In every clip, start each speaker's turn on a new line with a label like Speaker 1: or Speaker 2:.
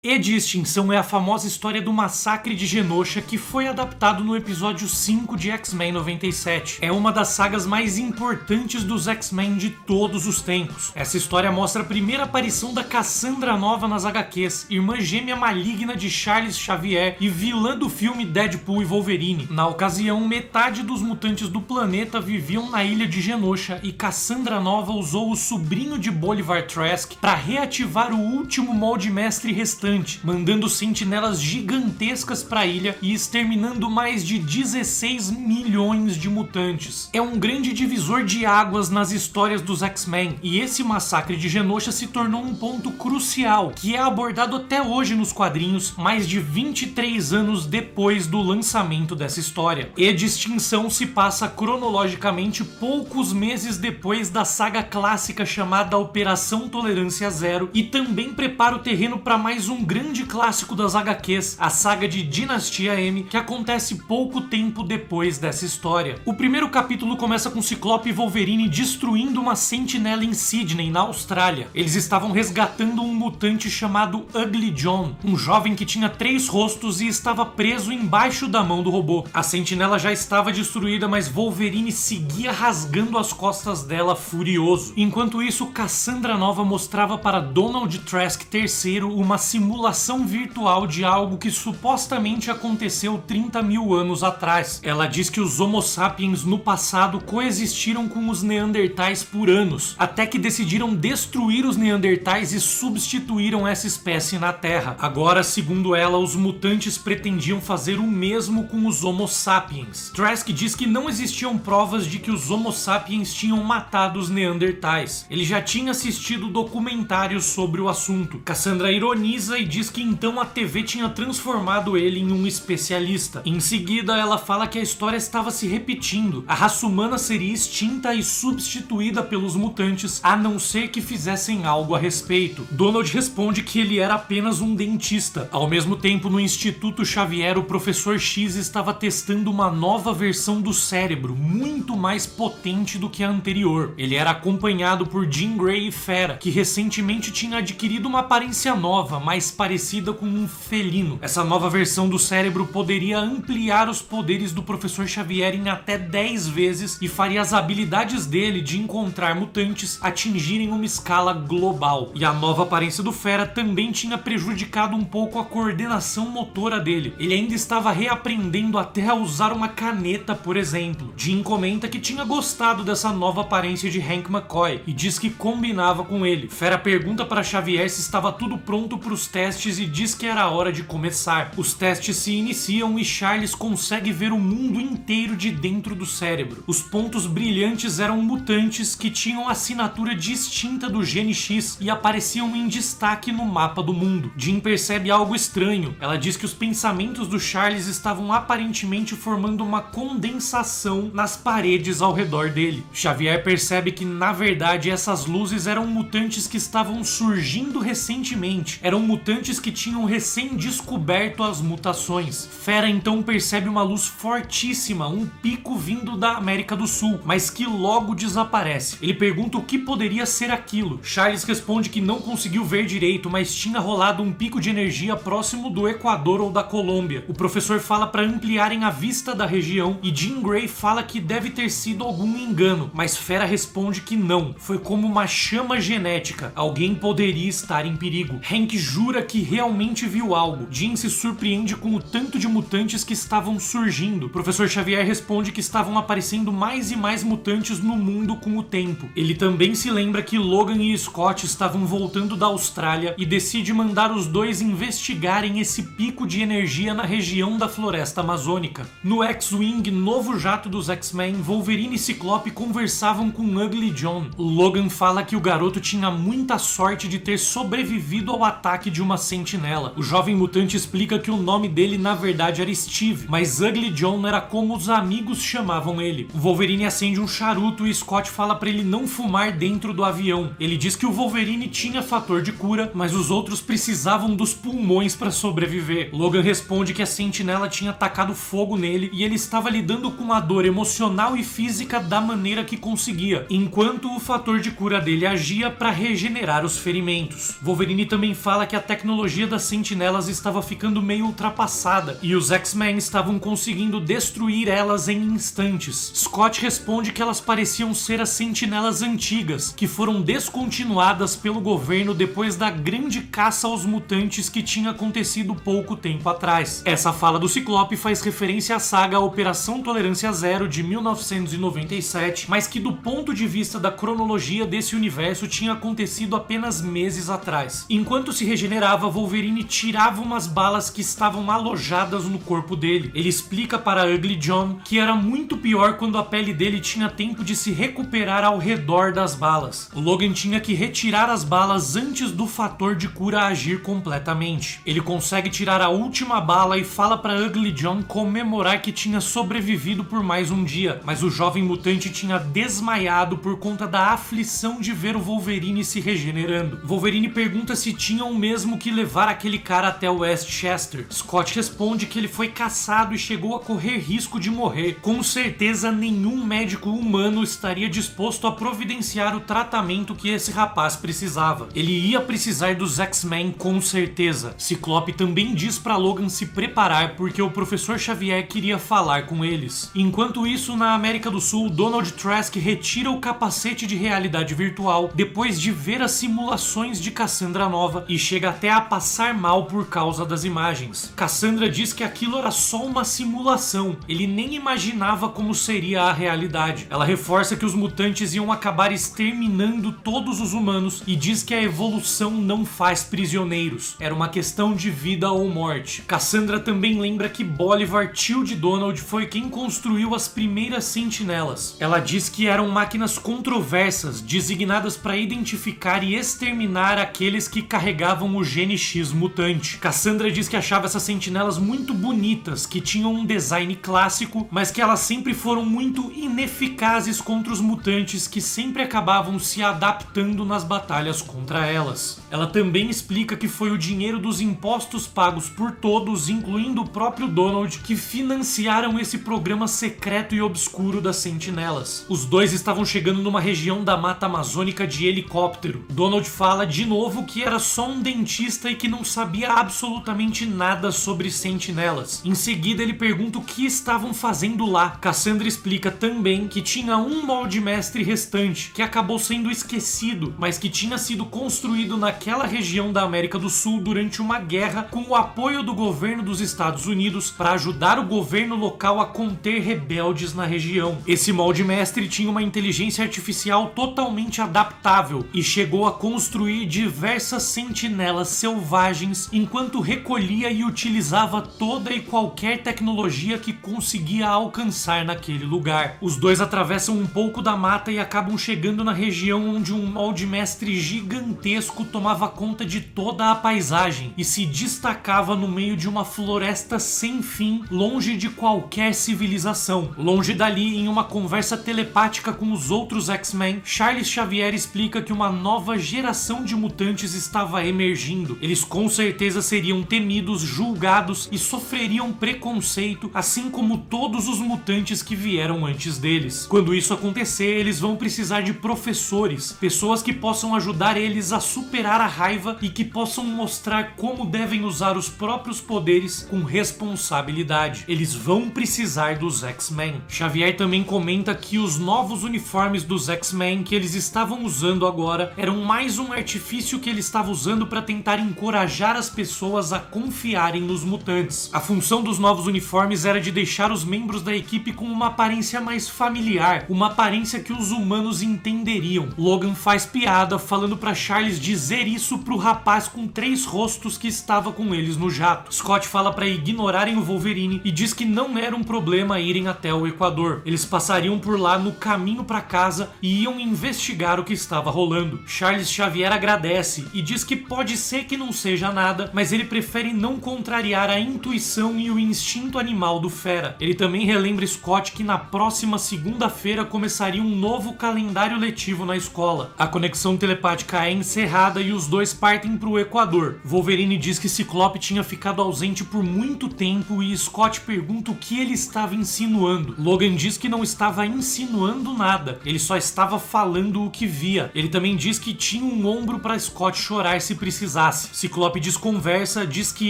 Speaker 1: E de Extinção é a famosa história do massacre de Genosha que foi adaptado no episódio 5 de X-Men 97. É uma das sagas mais importantes dos X-Men de todos os tempos. Essa história mostra a primeira aparição da Cassandra Nova nas HQs, irmã gêmea maligna de Charles Xavier e vilã do filme Deadpool e Wolverine. Na ocasião, metade dos mutantes do planeta viviam na ilha de Genosha e Cassandra Nova usou o sobrinho de Bolivar Trask para reativar o último molde mestre restante, mandando sentinelas gigantescas para a ilha e exterminando mais de 16 milhões de mutantes. É um grande divisor de águas nas histórias dos X-Men, e esse massacre de Genosha se tornou um ponto crucial, que é abordado até hoje nos quadrinhos, mais de 23 anos depois do lançamento dessa história. E de Extinção se passa cronologicamente poucos meses depois da saga clássica chamada Operação Tolerância Zero, e também prepara o terreno para mais um grande clássico das HQs, a saga de Dinastia M, que acontece pouco tempo depois dessa história. O primeiro capítulo começa com Ciclope e Wolverine destruindo uma sentinela em Sydney, na Austrália. Eles estavam resgatando um mutante chamado Ugly John, um jovem que tinha 3 rostos e estava preso embaixo da mão do robô. A sentinela já estava destruída, mas Wolverine seguia rasgando as costas dela furioso. Enquanto isso, Cassandra Nova mostrava para Donald Trask III uma simulação virtual de algo que supostamente aconteceu 30 mil anos atrás. Ela diz que os Homo sapiens no passado coexistiram com os Neandertais por anos, até que decidiram destruir os Neandertais e substituíram essa espécie na Terra. Agora, segundo ela, os mutantes pretendiam fazer o mesmo com os Homo sapiens. Trask diz que não existiam provas de que os Homo sapiens tinham matado os Neandertais. Ele já tinha assistido documentários sobre o assunto. Cassandra ironiza e diz que então a TV tinha transformado ele em um especialista. Em seguida, ela fala que a história estava se repetindo. A raça humana seria extinta e substituída pelos mutantes, a não ser que fizessem algo a respeito. Donald responde que ele era apenas um dentista. Ao mesmo tempo, no Instituto Xavier, o Professor X estava testando uma nova versão do cérebro, muito mais potente do que a anterior. Ele era acompanhado por Jean Grey e Fera, que recentemente tinha adquirido uma aparência nova, mais parecida com um felino. Essa nova versão do cérebro poderia ampliar os poderes do Professor Xavier em até 10 vezes e faria as habilidades dele de encontrar mutantes atingirem uma escala global. E a nova aparência do Fera também tinha prejudicado um pouco a coordenação motora dele. Ele ainda estava reaprendendo até a usar uma caneta, por exemplo. Jean comenta que tinha gostado dessa nova aparência de Hank McCoy e diz que combinava com ele. Fera pergunta para Xavier se estava tudo pronto para os testes e diz que era hora de começar. Os testes se iniciam e Charles consegue ver o mundo inteiro de dentro do cérebro. Os pontos brilhantes eram mutantes que tinham a assinatura distinta do gene X e apareciam em destaque no mapa do mundo. Jean percebe algo estranho. Ela diz que os pensamentos do Charles estavam aparentemente formando uma condensação nas paredes ao redor dele. Xavier percebe que, na verdade, essas luzes eram mutantes que estavam surgindo recentemente. Eram mutantes que tinham recém-descoberto as mutações. Fera então percebe uma luz fortíssima, um pico vindo da América do Sul, mas que logo desaparece. Ele pergunta o que poderia ser aquilo. Charles responde que não conseguiu ver direito, mas tinha rolado um pico de energia próximo do Equador ou da Colômbia. O professor fala para ampliarem a vista da região e Jean Grey fala que deve ter sido algum engano, mas Fera responde que não. Foi como uma chama genética. Alguém poderia estar em perigo. Hank jura que realmente viu algo. Jean se surpreende com o tanto de mutantes que estavam surgindo. O Professor Xavier responde que estavam aparecendo mais e mais mutantes no mundo com o tempo. Ele também se lembra que Logan e Scott estavam voltando da Austrália e decide mandar os dois investigarem esse pico de energia na região da floresta amazônica. No X-Wing, novo jato dos X-Men, Wolverine e Ciclope conversavam com Ugly John. Logan fala que o garoto tinha muita sorte de ter sobrevivido ao ataque de uma sentinela. O jovem mutante explica que o nome dele na verdade era Steve, mas Ugly John era como os amigos chamavam ele. O Wolverine acende um charuto e Scott fala para ele não fumar dentro do avião. Ele diz que o Wolverine tinha fator de cura, mas os outros precisavam dos pulmões para sobreviver. Logan responde que a sentinela tinha tacado fogo nele e ele estava lidando com a dor emocional e física da maneira que conseguia, enquanto o fator de cura dele agia para regenerar os ferimentos. Wolverine também fala que a tecnologia das sentinelas estava ficando meio ultrapassada e os X-Men estavam conseguindo destruir elas em instantes. Scott responde que elas pareciam ser as sentinelas antigas, que foram descontinuadas pelo governo depois da grande caça aos mutantes que tinha acontecido pouco tempo atrás. Essa fala do Ciclope faz referência à saga Operação Tolerância Zero de 1997, mas que do ponto de vista da cronologia desse universo tinha acontecido apenas meses atrás. Enquanto se regenerava, Wolverine tirava umas balas que estavam alojadas no corpo dele. Ele explica para Ugly John que era muito pior quando a pele dele tinha tempo de se recuperar ao redor das balas. O Logan tinha que retirar as balas antes do fator de cura agir completamente. Ele consegue tirar a última bala e fala para Ugly John comemorar que tinha sobrevivido por mais um dia, mas o jovem mutante tinha desmaiado por conta da aflição de ver o Wolverine se regenerando. Wolverine pergunta se tinham mesmo que levar aquele cara até Westchester. Scott responde que ele foi caçado e chegou a correr risco de morrer. Com certeza nenhum médico humano estaria disposto a providenciar o tratamento que esse rapaz precisava. Ele ia precisar dos X-Men com certeza. Ciclope também diz para Logan se preparar porque o professor Xavier queria falar com eles. Enquanto isso, na América do Sul, Donald Trask retira o capacete de realidade virtual depois de ver as simulações de Cassandra Nova e chega até a passar mal por causa das imagens. Cassandra diz que aquilo era só uma simulação, ele nem imaginava como seria a realidade. Ela reforça que os mutantes iam acabar exterminando todos os humanos e diz que a evolução não faz prisioneiros, era uma questão de vida ou morte. Cassandra também lembra que Bolivar, tio de Donald, foi quem construiu as primeiras sentinelas. Ela diz que eram máquinas controversas, designadas para identificar e exterminar aqueles que carregavam o gene X mutante. Cassandra diz que achava essas sentinelas muito bonitas, que tinham um design clássico, mas que elas sempre foram muito ineficazes contra os mutantes que sempre acabavam se adaptando nas batalhas contra elas. Ela também explica que foi o dinheiro dos impostos pagos por todos, incluindo o próprio Donald, que financiaram esse programa secreto e obscuro das sentinelas. Os dois estavam chegando numa região da Mata Amazônica de helicóptero. Donald fala de novo que era só um dentista e que não sabia absolutamente nada sobre sentinelas. Em seguida ele pergunta o que estavam fazendo lá. Cassandra explica também que tinha um molde mestre restante, que acabou sendo esquecido, mas que tinha sido construído naquela região da América do Sul durante uma guerra com o apoio do governo dos Estados Unidos para ajudar o governo local a conter rebeldes na região. Esse molde mestre tinha uma inteligência artificial totalmente adaptável e chegou a construir diversas sentinelas selvagens enquanto recolhia e utilizava toda e qualquer tecnologia que conseguia alcançar naquele lugar. Os dois atravessam um pouco da mata e acabam chegando na região onde um molde mestre gigantesco tomava conta de toda a paisagem e se destacava no meio de uma floresta sem fim, longe de qualquer civilização. Longe dali, em uma conversa telepática com os outros X-Men, Charles Xavier explica que uma nova geração de mutantes estava emergindo. Eles com certeza seriam temidos, julgados e sofreriam preconceito, assim como todos os mutantes que vieram antes deles. Quando isso acontecer, eles vão precisar de professores, pessoas que possam ajudar eles a superar a raiva e que possam mostrar como devem usar os próprios poderes com responsabilidade. Eles vão precisar dos X-Men. Xavier também comenta que os novos uniformes dos X-Men que eles estavam usando agora eram mais um artifício que ele estava usando para tentar encorajar as pessoas a confiarem nos mutantes. A função dos novos uniformes era de deixar os membros da equipe com uma aparência mais familiar, uma aparência que os humanos entenderiam. Logan faz piada falando para Charles dizer isso pro rapaz com 3 rostos que estava com eles no jato. Scott fala para ignorarem o Wolverine e diz que não era um problema irem até o Equador. Eles passariam por lá no caminho para casa e iam investigar o que estava rolando. Charles Xavier agradece e diz que pode ser que não seja nada, mas ele prefere não contrariar a intuição e o instinto animal do fera. Ele também relembra Scott que na próxima segunda-feira começaria um novo calendário letivo na escola. A conexão telepática é encerrada e os dois partem para o Equador. Wolverine diz que Ciclope tinha ficado ausente por muito tempo e Scott pergunta o que ele estava insinuando. Logan diz que não estava insinuando nada, ele só estava falando o que via. Ele também diz que tinha um ombro para Scott chorar se precisasse. Ciclope desconversa, diz que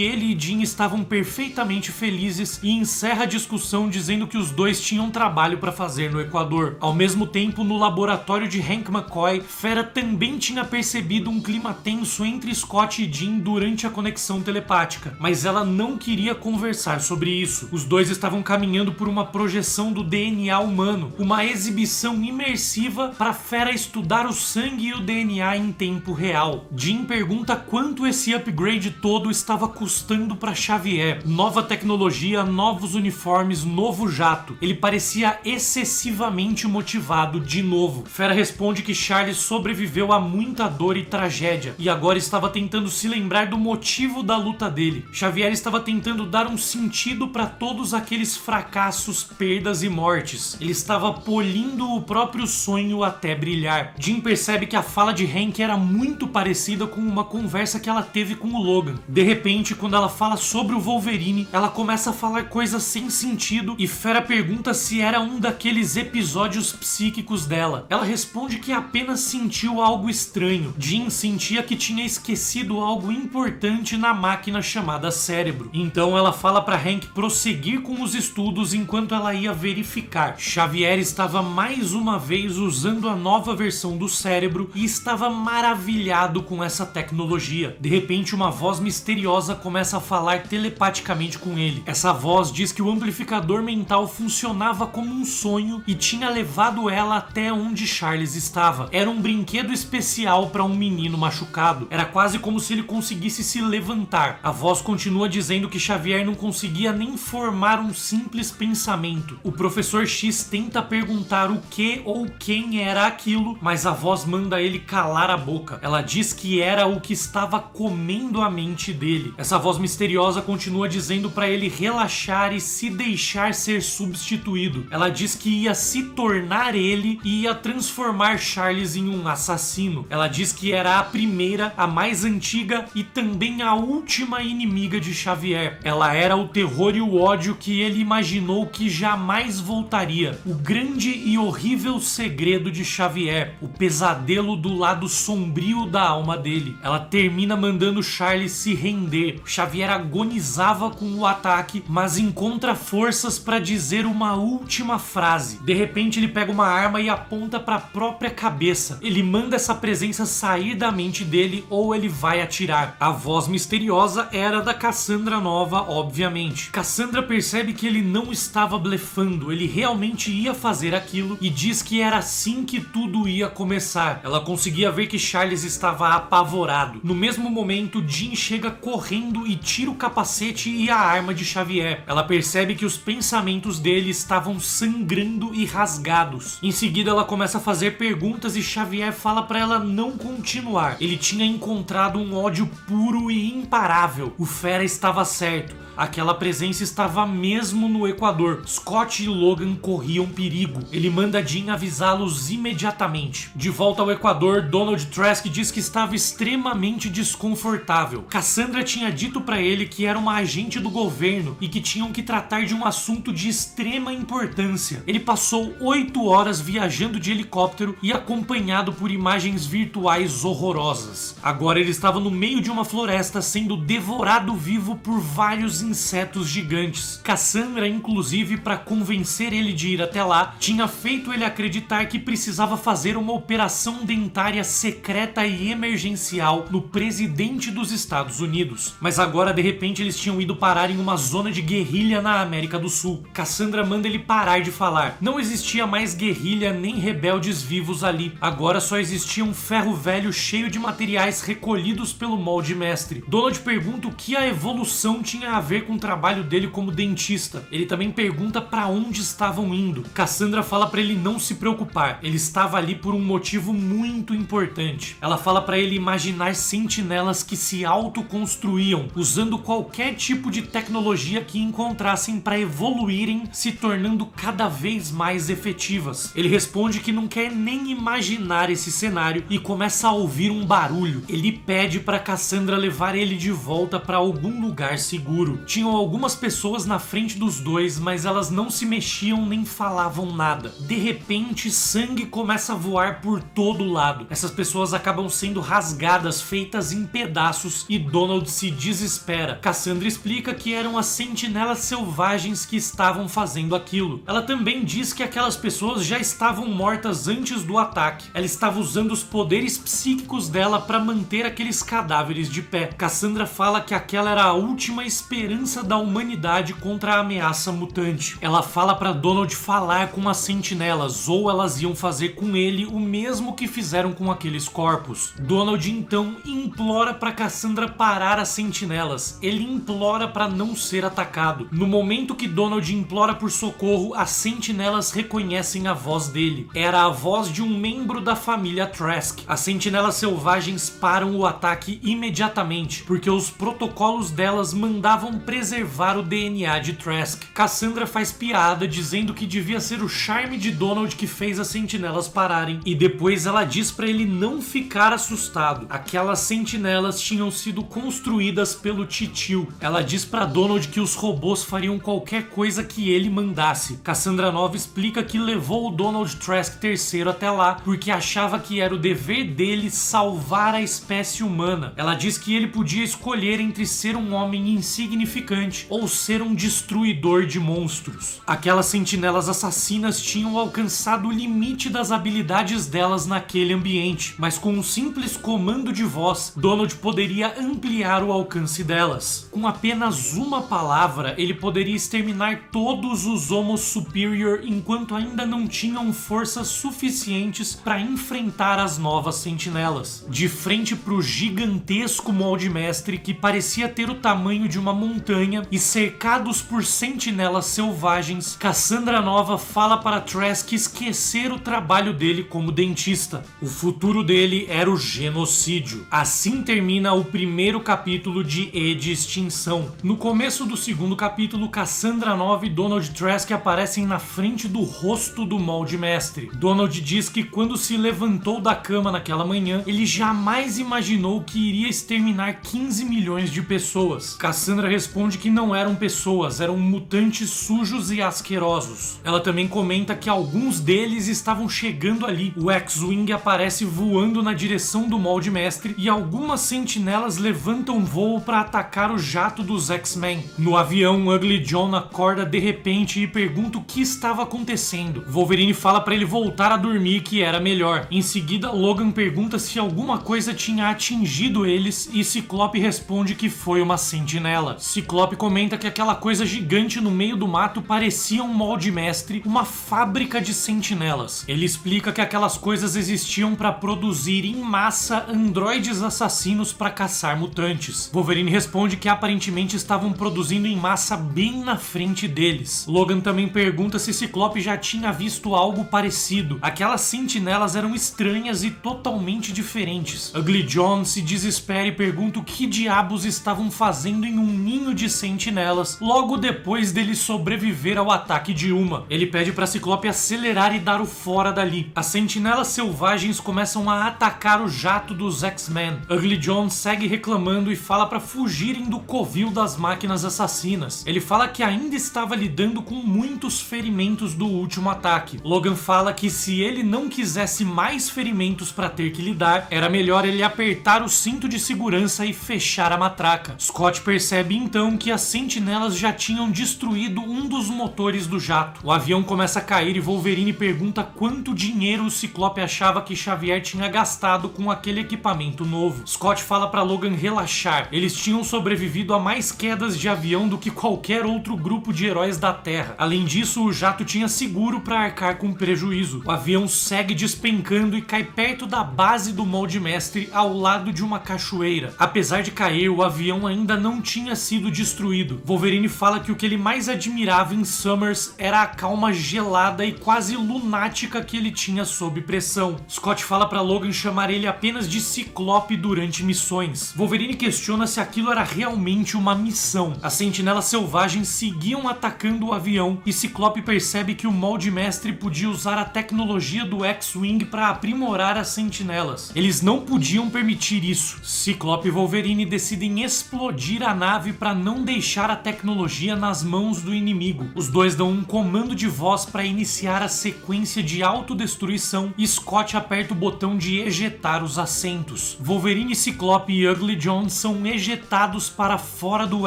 Speaker 1: ele e Jean estavam perfeitamente felizes e encerra a discussão dizendo que os dois tinham trabalho para fazer no Equador. Ao mesmo tempo, no laboratório de Hank McCoy, Fera também tinha percebido um clima tenso entre Scott e Jean durante a conexão telepática, mas ela não queria conversar sobre isso. Os dois estavam caminhando por uma projeção do DNA humano, uma exibição imersiva para Fera estudar o sangue e o DNA em tempo real. Jean pergunta quanto esse upgrade todo estava custando para Xavier. Nova tecnologia, novos uniformes, novo jato. Ele parecia excessivamente motivado de novo. Fera responde que Charles sobreviveu a muita dor e tragédia e agora estava tentando se lembrar do motivo da luta dele. Xavier estava tentando dar um sentido para todos aqueles fracassos, perdas e mortes. Ele estava polindo o próprio sonho até brilhar. Jean percebe que a fala de Hank era muito parecida com uma conversa que ela teve com o Logan. De repente, quando ela fala sobre o Wolverine, ela começa a falar coisas sem sentido e Fera pergunta se era um daqueles episódios psíquicos dela. Ela responde que apenas sentiu algo estranho. Jean sentia que tinha esquecido algo importante na máquina chamada cérebro. Então ela fala para Hank prosseguir com os estudos enquanto ela ia verificar. Xavier estava mais uma vez usando a nova versão do cérebro e estava maravilhado com essa tecnologia. De repente, uma voz misteriosa começa a falar telepaticamente com ele. Essa voz diz que o amplificador mental funcionava como um sonho e tinha levado ela até onde Charles estava. Era um brinquedo especial para um menino machucado. Era quase como se ele conseguisse se levantar. A voz continua dizendo que Xavier não conseguia nem formar um simples pensamento. O professor X tenta perguntar o que ou quem era aquilo, mas a voz manda ele calar a boca. Ela diz que era o que estava comendo a mente dele. Essa voz misteriosa continua dizendo para ele relaxar e se deixar ser substituído. Ela diz que ia se tornar ele e ia transformar Charles em um assassino. Ela diz que era a primeira, a mais antiga e também a última inimiga de Xavier. Ela era o terror e o ódio que ele imaginou que jamais voltaria. O grande e horrível segredo de Xavier, o pesadelo do lado sombrio da alma dele. Ela termina mandando Charles se render. Xavier agonizava com o ataque, mas encontra forças para dizer uma última frase. De repente ele pega uma arma e aponta para a própria cabeça. Ele manda essa presença sair da mente dele ou ele vai atirar. A voz misteriosa era da Cassandra Nova, obviamente. Cassandra percebe que ele não estava blefando, ele realmente ia fazer aquilo e diz que era assim que tudo ia começar. Ela conseguia ver que Charles estava apavorado. No mesmo momento, Jean chega correndo e tira o capacete e a arma de Xavier. Ela percebe que os pensamentos dele estavam sangrando e rasgados. Em seguida, ela começa a fazer perguntas e Xavier fala para ela não continuar. Ele tinha encontrado um ódio puro e imparável. O Fera estava certo. Aquela presença estava mesmo no Equador. Scott e Logan corriam perigo. Ele manda Jean avisá-los imediatamente. De volta ao Equador, Donald Trask diz que estava extremamente desconfortável. Cassandra tinha dito para ele que era uma agente do governo e que tinham que tratar de um assunto de extrema importância. Ele passou 8 horas viajando de helicóptero e acompanhado por imagens virtuais horrorosas. Agora ele estava no meio de uma floresta sendo devorado vivo por vários insetos gigantes. Cassandra, inclusive, para convencer ele de ir até lá, tinha feito ele acreditar que precisava fazer uma operação dentária secreta e emergencial no presidente dos Estados Unidos. Mas agora, de repente, eles tinham ido parar em uma zona de guerrilha na América do Sul. Cassandra manda ele parar de falar. Não existia mais guerrilha nem rebeldes vivos ali. Agora só existia um ferro velho cheio de materiais recolhidos pelo molde mestre. Donald pergunta o que a evolução tinha a ver ver com o trabalho dele como dentista. Ele também pergunta pra onde estavam indo. Cassandra fala pra ele não se preocupar, ele estava ali por um motivo muito importante. Ela fala pra ele imaginar sentinelas que se autoconstruíam, usando qualquer tipo de tecnologia que encontrassem pra evoluírem, se tornando cada vez mais efetivas. Ele responde que não quer nem imaginar esse cenário e começa a ouvir um barulho. Ele pede pra Cassandra levar ele de volta pra algum lugar seguro. Tinham algumas pessoas na frente dos dois, mas elas não se mexiam nem falavam nada. De repente, sangue começa a voar por todo lado. Essas pessoas acabam sendo rasgadas, feitas em pedaços, e Donald se desespera. Cassandra explica que eram as sentinelas selvagens que estavam fazendo aquilo. Ela também diz que aquelas pessoas já estavam mortas antes do ataque. Ela estava usando os poderes psíquicos dela para manter aqueles cadáveres de pé. Cassandra fala que aquela era a última esperança da humanidade contra a ameaça mutante. Ela fala para Donald falar com as sentinelas, ou elas iam fazer com ele o mesmo que fizeram com aqueles corpos. Donald então implora para Cassandra parar as sentinelas. Ele implora para não ser atacado. No momento que Donald implora por socorro, as sentinelas reconhecem a voz dele. Era a voz de um membro da família Trask. As sentinelas selvagens param o ataque imediatamente, porque os protocolos delas mandavam preservar o DNA de Trask. Cassandra faz piada dizendo que devia ser o charme de Donald que fez as sentinelas pararem, e depois ela diz pra ele não ficar assustado. Aquelas sentinelas tinham sido construídas pelo Titio. Ela diz pra Donald que os robôs fariam qualquer coisa que ele mandasse. Cassandra Nova explica que levou o Donald Trask III até lá porque achava que era o dever dele salvar a espécie humana. Ela diz que ele podia escolher entre ser um homem insignificante ou ser um destruidor de monstros. Aquelas sentinelas assassinas tinham alcançado o limite das habilidades delas naquele ambiente, mas com um simples comando de voz, Donald poderia ampliar o alcance delas. Com apenas uma palavra, ele poderia exterminar todos os Homo Superior enquanto ainda não tinham forças suficientes para enfrentar as novas sentinelas. De frente pro gigantesco molde mestre que parecia ter o tamanho de uma montanha e cercados por sentinelas selvagens, Cassandra Nova fala para Trask esquecer o trabalho dele como dentista. O futuro dele era o genocídio. Assim termina o primeiro capítulo de E de Extinção. No começo do segundo capítulo, Cassandra Nova e Donald Trask aparecem na frente do rosto do molde mestre. Donald diz que quando se levantou da cama naquela manhã, ele jamais imaginou que iria exterminar 15 milhões de pessoas. Cassandra responde que não eram pessoas, eram mutantes sujos e asquerosos. Ela também comenta que alguns deles estavam chegando ali. O X-Wing aparece voando na direção do molde mestre e algumas sentinelas levantam voo para atacar o jato dos X-Men. No avião, Ugly John acorda de repente e pergunta o que estava acontecendo. Wolverine fala para ele voltar a dormir, que era melhor. Em seguida, Logan pergunta se alguma coisa tinha atingido eles e Ciclope responde que foi uma sentinela. Ciclope comenta que aquela coisa gigante no meio do mato parecia um molde mestre, uma fábrica de sentinelas. Ele explica que aquelas coisas existiam para produzir em massa androides assassinos para caçar mutantes. Wolverine responde que aparentemente estavam produzindo em massa bem na frente deles. Logan também pergunta se Ciclope já tinha visto algo parecido. Aquelas sentinelas eram estranhas e totalmente diferentes. Ugly John se desespera e pergunta o que diabos estavam fazendo em um ninho de sentinelas logo depois dele sobreviver ao ataque de uma. Ele pede para Ciclope acelerar e dar o fora dali. As sentinelas selvagens começam a atacar o jato dos X-Men. Ugly John segue reclamando e fala para fugirem do covil das máquinas assassinas. Ele fala que ainda estava lidando com muitos ferimentos do último ataque. Logan fala que se ele não quisesse mais ferimentos para ter que lidar, era melhor ele apertar o cinto de segurança e fechar a matraca. Scott percebe então que as sentinelas já tinham destruído um dos motores do jato. O avião começa a cair e Wolverine pergunta quanto dinheiro o Ciclope achava que Xavier tinha gastado com aquele equipamento novo. Scott fala para Logan relaxar. Eles tinham sobrevivido a mais quedas de avião do que qualquer outro grupo de heróis da Terra. Além disso, o jato tinha seguro para arcar com prejuízo. O avião segue despencando e cai perto da base do molde mestre ao lado de uma cachoeira. Apesar de cair, o avião ainda não tinha sido sido destruído. Wolverine fala que o que ele mais admirava em Summers era a calma gelada e quase lunática que ele tinha sob pressão. Scott fala pra Logan chamar ele apenas de Ciclope durante missões. Wolverine questiona se aquilo era realmente uma missão. As sentinelas selvagens seguiam atacando o avião e Ciclope percebe que o molde mestre podia usar a tecnologia do X-Wing para aprimorar as sentinelas. Eles não podiam permitir isso. Ciclope e Wolverine decidem explodir a nave para não deixar a tecnologia nas mãos do inimigo. Os dois dão um comando de voz para iniciar a sequência de autodestruição e Scott aperta o botão de ejetar os assentos. Wolverine, Ciclope e Ugly John são ejetados para fora do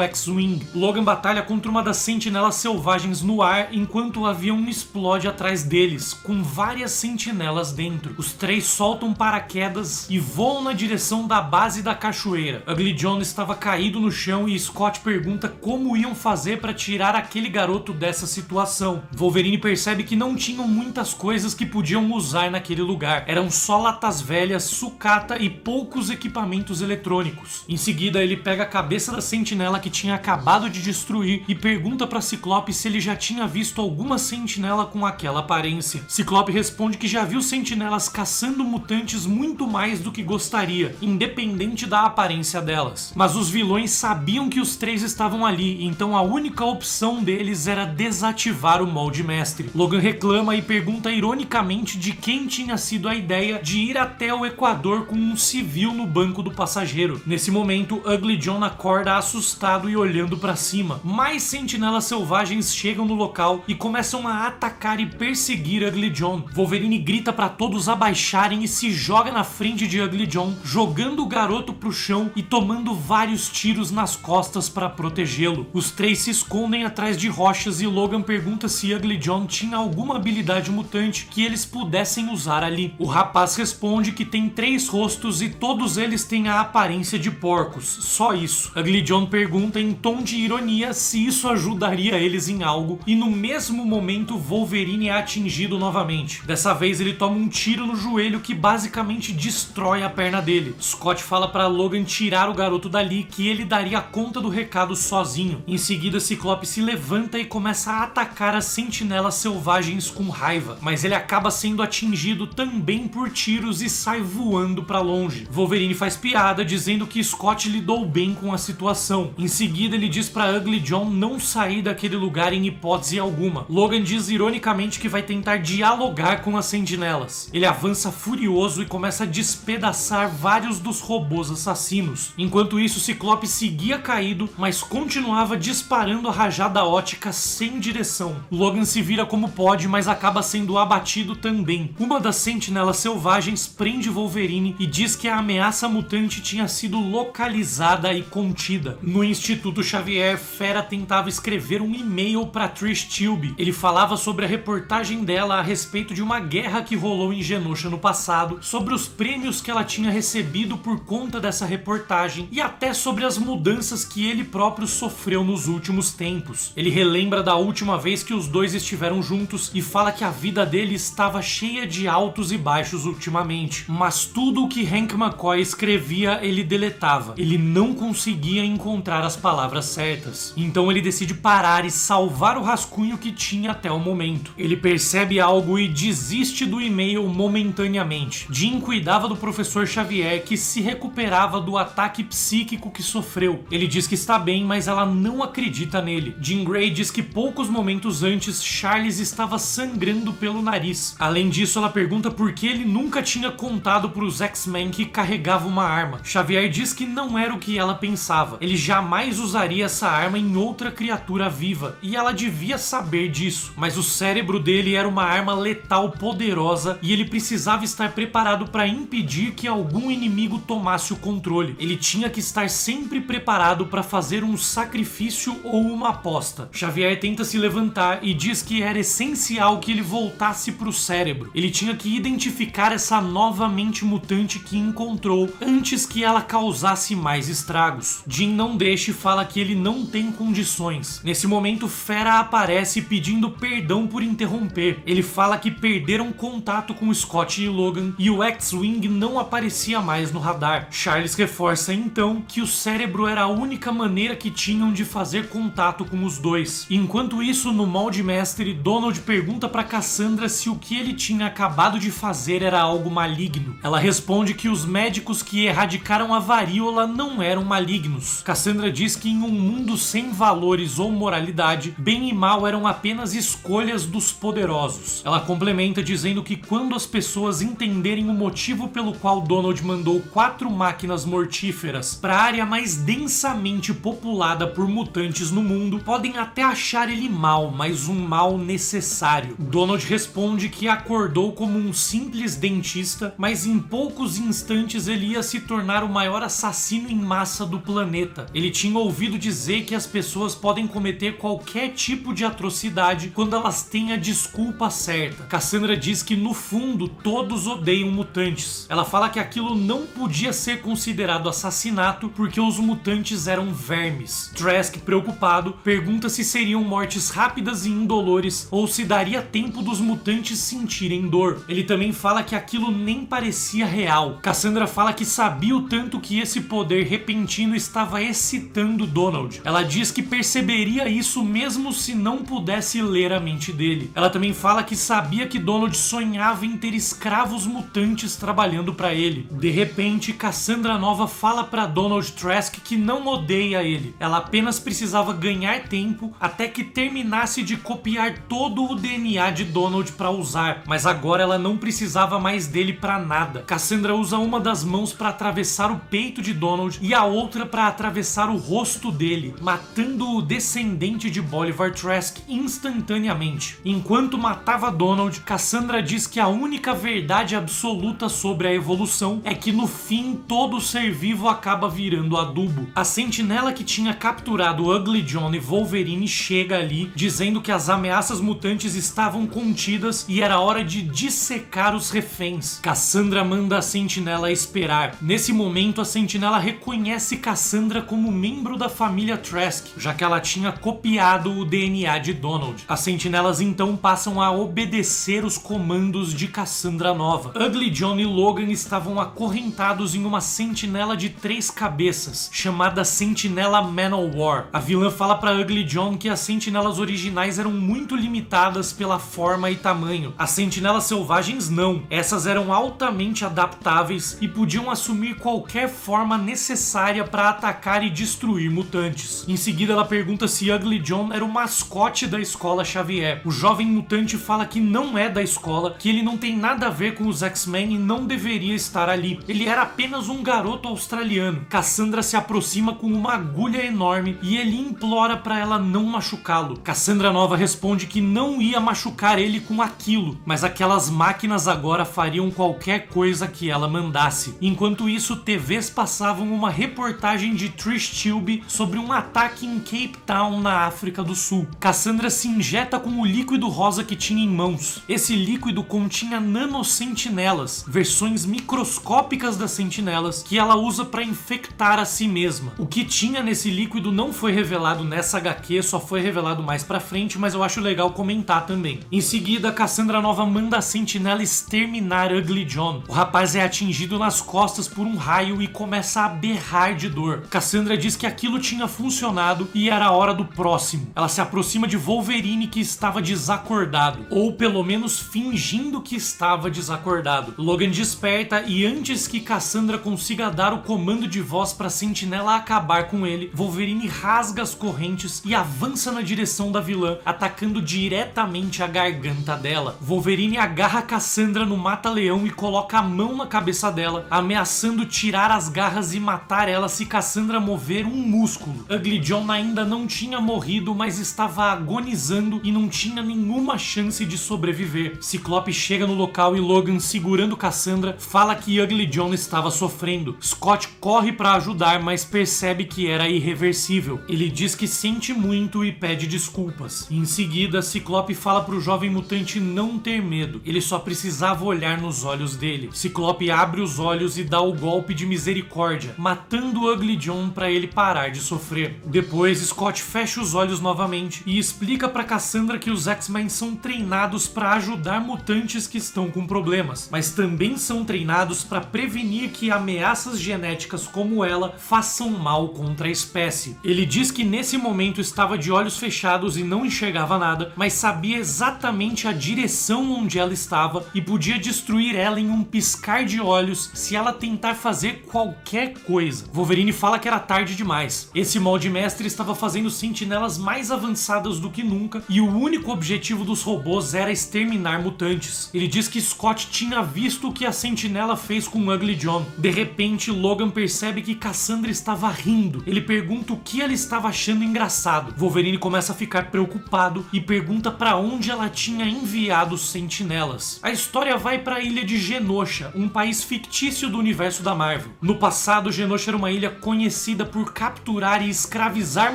Speaker 1: X-Wing. Logan batalha contra uma das sentinelas selvagens no ar enquanto o avião explode atrás deles, com várias sentinelas dentro. Os três soltam paraquedas e voam na direção da base da cachoeira. Ugly John estava caído no chão e Scott pergunta como iam fazer para tirar aquele garoto dessa situação. Wolverine percebe que não tinham muitas coisas que podiam usar naquele lugar. Eram só latas velhas, sucata e poucos equipamentos eletrônicos. Em seguida, ele pega a cabeça da sentinela que tinha acabado de destruir e pergunta para Ciclope se ele já tinha visto alguma sentinela com aquela aparência. Ciclope responde que já viu sentinelas caçando mutantes muito mais do que gostaria, independente da aparência delas. Mas os vilões sabiam que os três estavam ali, então a única opção deles era desativar o molde mestre. Logan reclama e pergunta ironicamente de quem tinha sido a ideia de ir até o Equador com um civil no banco do passageiro. Nesse momento, Ugly John acorda assustado e olhando para cima. Mais sentinelas selvagens chegam no local e começam a atacar e perseguir Ugly John. Wolverine grita para todos abaixarem e se joga na frente de Ugly John, jogando o garoto pro chão e tomando vários tiros nas costas para protegê-lo. Os três se escondem atrás de rochas e Logan pergunta se Ugly John tinha alguma habilidade mutante que eles pudessem usar ali. O rapaz responde que tem 3 rostos e todos eles têm a aparência de porcos, só isso. Ugly John pergunta em tom de ironia se isso ajudaria eles em algo e no mesmo momento Wolverine é atingido novamente. Dessa vez ele toma um tiro no joelho que basicamente destrói a perna dele. Scott fala para Logan tirar o garoto dali, que ele daria conta do recado sozinho. Em seguida, Ciclope se levanta e começa a atacar as sentinelas selvagens com raiva, mas ele acaba sendo atingido também por tiros e sai voando para longe. Wolverine faz piada dizendo que Scott lidou bem com a situação. Em seguida, ele diz para Ugly John não sair daquele lugar em hipótese alguma. Logan diz ironicamente que vai tentar dialogar com as sentinelas. Ele avança furioso e começa a despedaçar vários dos robôs assassinos. Enquanto isso, Ciclope seguia caído, mas continuava disparando a rajada ótica sem direção. Logan se vira como pode, mas acaba sendo abatido também. Uma das sentinelas selvagens prende Wolverine e diz que a ameaça mutante tinha sido localizada e contida. No Instituto Xavier, Fera tentava escrever um e-mail para Trish Tilby. Ele falava sobre a reportagem dela a respeito de uma guerra que rolou em Genosha no passado, sobre os prêmios que ela tinha recebido por conta dessa reportagem e até sobre as mudanças que ele próprio sofreu nos últimos tempos. Ele relembra da última vez que os dois estiveram juntos e fala que a vida dele estava cheia de altos e baixos ultimamente, mas tudo o que Hank McCoy escrevia ele deletava. Ele não conseguia encontrar as palavras certas. Então ele decide parar e salvar o rascunho que tinha até o momento. Ele percebe algo e desiste do e-mail momentaneamente. Jean cuidava do professor Xavier, que se recuperava do ataque psíquico que sofreu. Ele diz que está bem, mas ela não acredita nele. Jean Grey diz que poucos momentos antes Charles estava sangrando pelo nariz. Além disso, ela pergunta por que ele nunca tinha contado para os X-Men que carregava uma arma. Xavier diz que não era o que ela pensava. Ele jamais usaria essa arma em outra criatura viva, e ela devia saber disso. Mas o cérebro dele era uma arma letal poderosa e ele precisava estar preparado para impedir que algum inimigo tomasse o controle. Ele tinha que estar sempre preparado para fazer um sacrifício ou uma aposta. Xavier tenta se levantar e diz que era essencial que ele voltasse para o cérebro. Ele tinha que identificar essa nova mente mutante que encontrou antes que ela causasse mais estragos. Jean não deixa e fala que ele não tem condições. Nesse momento, Fera aparece pedindo perdão por interromper. Ele fala que perderam contato com Scott e Logan e o X-Wing não aparecia mais no radar. Charles reforça então que o cérebro era a única maneira maneira que tinham de fazer contato com os dois. Enquanto isso, no molde mestre, Donald pergunta pra Cassandra se o que ele tinha acabado de fazer era algo maligno. Ela responde que os médicos que erradicaram a varíola não eram malignos. Cassandra diz que em um mundo sem valores ou moralidade, bem e mal eram apenas escolhas dos poderosos. Ela complementa dizendo que quando as pessoas entenderem o motivo pelo qual Donald mandou 4 máquinas mortíferas para a área mais densamente populada por mutantes no mundo, podem até achar ele mal, mas um mal necessário. Donald responde que acordou como um simples dentista, mas em poucos instantes ele ia se tornar o maior assassino em massa do planeta. Ele tinha ouvido dizer que as pessoas podem cometer qualquer tipo de atrocidade quando elas têm a desculpa certa. Cassandra diz que no fundo todos odeiam mutantes. Ela fala que aquilo não podia ser considerado assassinato porque os mutantes eram vermes. Trask, preocupado, pergunta se seriam mortes rápidas e indolores ou se daria tempo dos mutantes sentirem dor. Ele também fala que aquilo nem parecia real. Cassandra fala que sabia o tanto que esse poder repentino estava excitando Donald. Ela diz que perceberia isso mesmo se não pudesse ler a mente dele. Ela também fala que sabia que Donald sonhava em ter escravos mutantes trabalhando para ele. De repente, Cassandra Nova fala para Donald Trask que não odeia ele. Ela apenas precisava ganhar tempo até que terminasse de copiar todo o DNA de Donald para usar, mas agora ela não precisava mais dele para nada. Cassandra usa uma das mãos para atravessar o peito de Donald e a outra para atravessar o rosto dele, matando o descendente de Bolivar Trask instantaneamente. Enquanto matava Donald, Cassandra diz que a única verdade absoluta sobre a evolução é que no fim todo ser vivo acaba virando adubo. A sentinela que tinha capturado Ugly John e Wolverine chega ali, dizendo que as ameaças mutantes estavam contidas e era hora de dissecar os reféns. Cassandra manda a sentinela esperar. Nesse momento, a sentinela reconhece Cassandra como membro da família Trask, já que ela tinha copiado o DNA de Donald. As sentinelas então passam a obedecer os comandos de Cassandra Nova. Ugly John e Logan estavam acorrentados em uma sentinela de 3 cabeças, chamada Sentinela Manowar. A vilã fala para Ugly John que as sentinelas originais eram muito limitadas pela forma e tamanho. As sentinelas selvagens não. Essas eram altamente adaptáveis e podiam assumir qualquer forma necessária para atacar e destruir mutantes. Em seguida, ela pergunta se Ugly John era o mascote da escola Xavier. O jovem mutante fala que não é da escola, que ele não tem nada a ver com os X-Men e não deveria estar ali. Ele era apenas um garoto australiano. Cassandra se aproxima com uma agulha enorme e ele implora para ela não machucá-lo. Cassandra Nova responde que não ia machucar ele com aquilo, mas aquelas máquinas agora fariam qualquer coisa que ela mandasse. Enquanto isso, TVs passavam uma reportagem de Trish Tilby sobre um ataque em Cape Town, na África do Sul. Cassandra se injeta com o líquido rosa que tinha em mãos. Esse líquido continha nanosentinelas, versões microscópicas das sentinelas, que ela usa para infectar a si mesma. O que tinha nesse líquido não foi revelado nessa HQ, só foi revelado mais pra frente, mas eu acho legal comentar também. Em seguida, Cassandra Nova manda a sentinela exterminar Ugly John. O rapaz é atingido nas costas por um raio e começa a berrar de dor. Cassandra diz que aquilo tinha funcionado e era a hora do próximo. Ela se aproxima de Wolverine, que estava desacordado, ou pelo menos fingindo que estava desacordado. Logan desperta e antes que Cassandra consiga dar o comando de voz para a sentinela acabar com ele, Wolverine rasga as correntes e avança na direção da vilã, atacando diretamente a garganta dela. Wolverine agarra Cassandra no mata-leão e coloca a mão na cabeça dela, ameaçando tirar as garras e matar ela se Cassandra mover um músculo. Ugly John ainda não tinha morrido, mas estava agonizando e não tinha nenhuma chance de sobreviver. Ciclope chega no local e Logan, segurando Cassandra, fala que Ugly John estava sofrendo. Scott corre para ajudar, mas percebe que era irreversível. Ele diz que sente muito e pede desculpas. Em seguida, Ciclope fala pro jovem mutante não ter medo. Ele só precisava olhar nos olhos dele. Ciclope abre os olhos e dá o golpe de misericórdia, matando Ugly John para ele parar de sofrer. Depois, Scott fecha os olhos novamente e explica para Cassandra que os X-Men são treinados para ajudar mutantes que estão com problemas, mas também são treinados para prevenir que ameaças genéticas como ela façam mal com contra a espécie. Ele diz que nesse momento estava de olhos fechados e não enxergava nada, mas sabia exatamente a direção onde ela estava e podia destruir ela em um piscar de olhos se ela tentar fazer qualquer coisa. Wolverine fala que era tarde demais. Esse molde mestre estava fazendo sentinelas mais avançadas do que nunca e o único objetivo dos robôs era exterminar mutantes. Ele diz que Scott tinha visto o que a sentinela fez com Ugly John. De repente, Logan percebe que Cassandra estava rindo. Ele pergunta o que ela estava achando engraçado. Wolverine começa a ficar preocupado e pergunta para onde ela tinha enviado os sentinelas. A história vai para a ilha de Genosha, um país fictício do universo da Marvel. No passado, Genosha era uma ilha conhecida por capturar e escravizar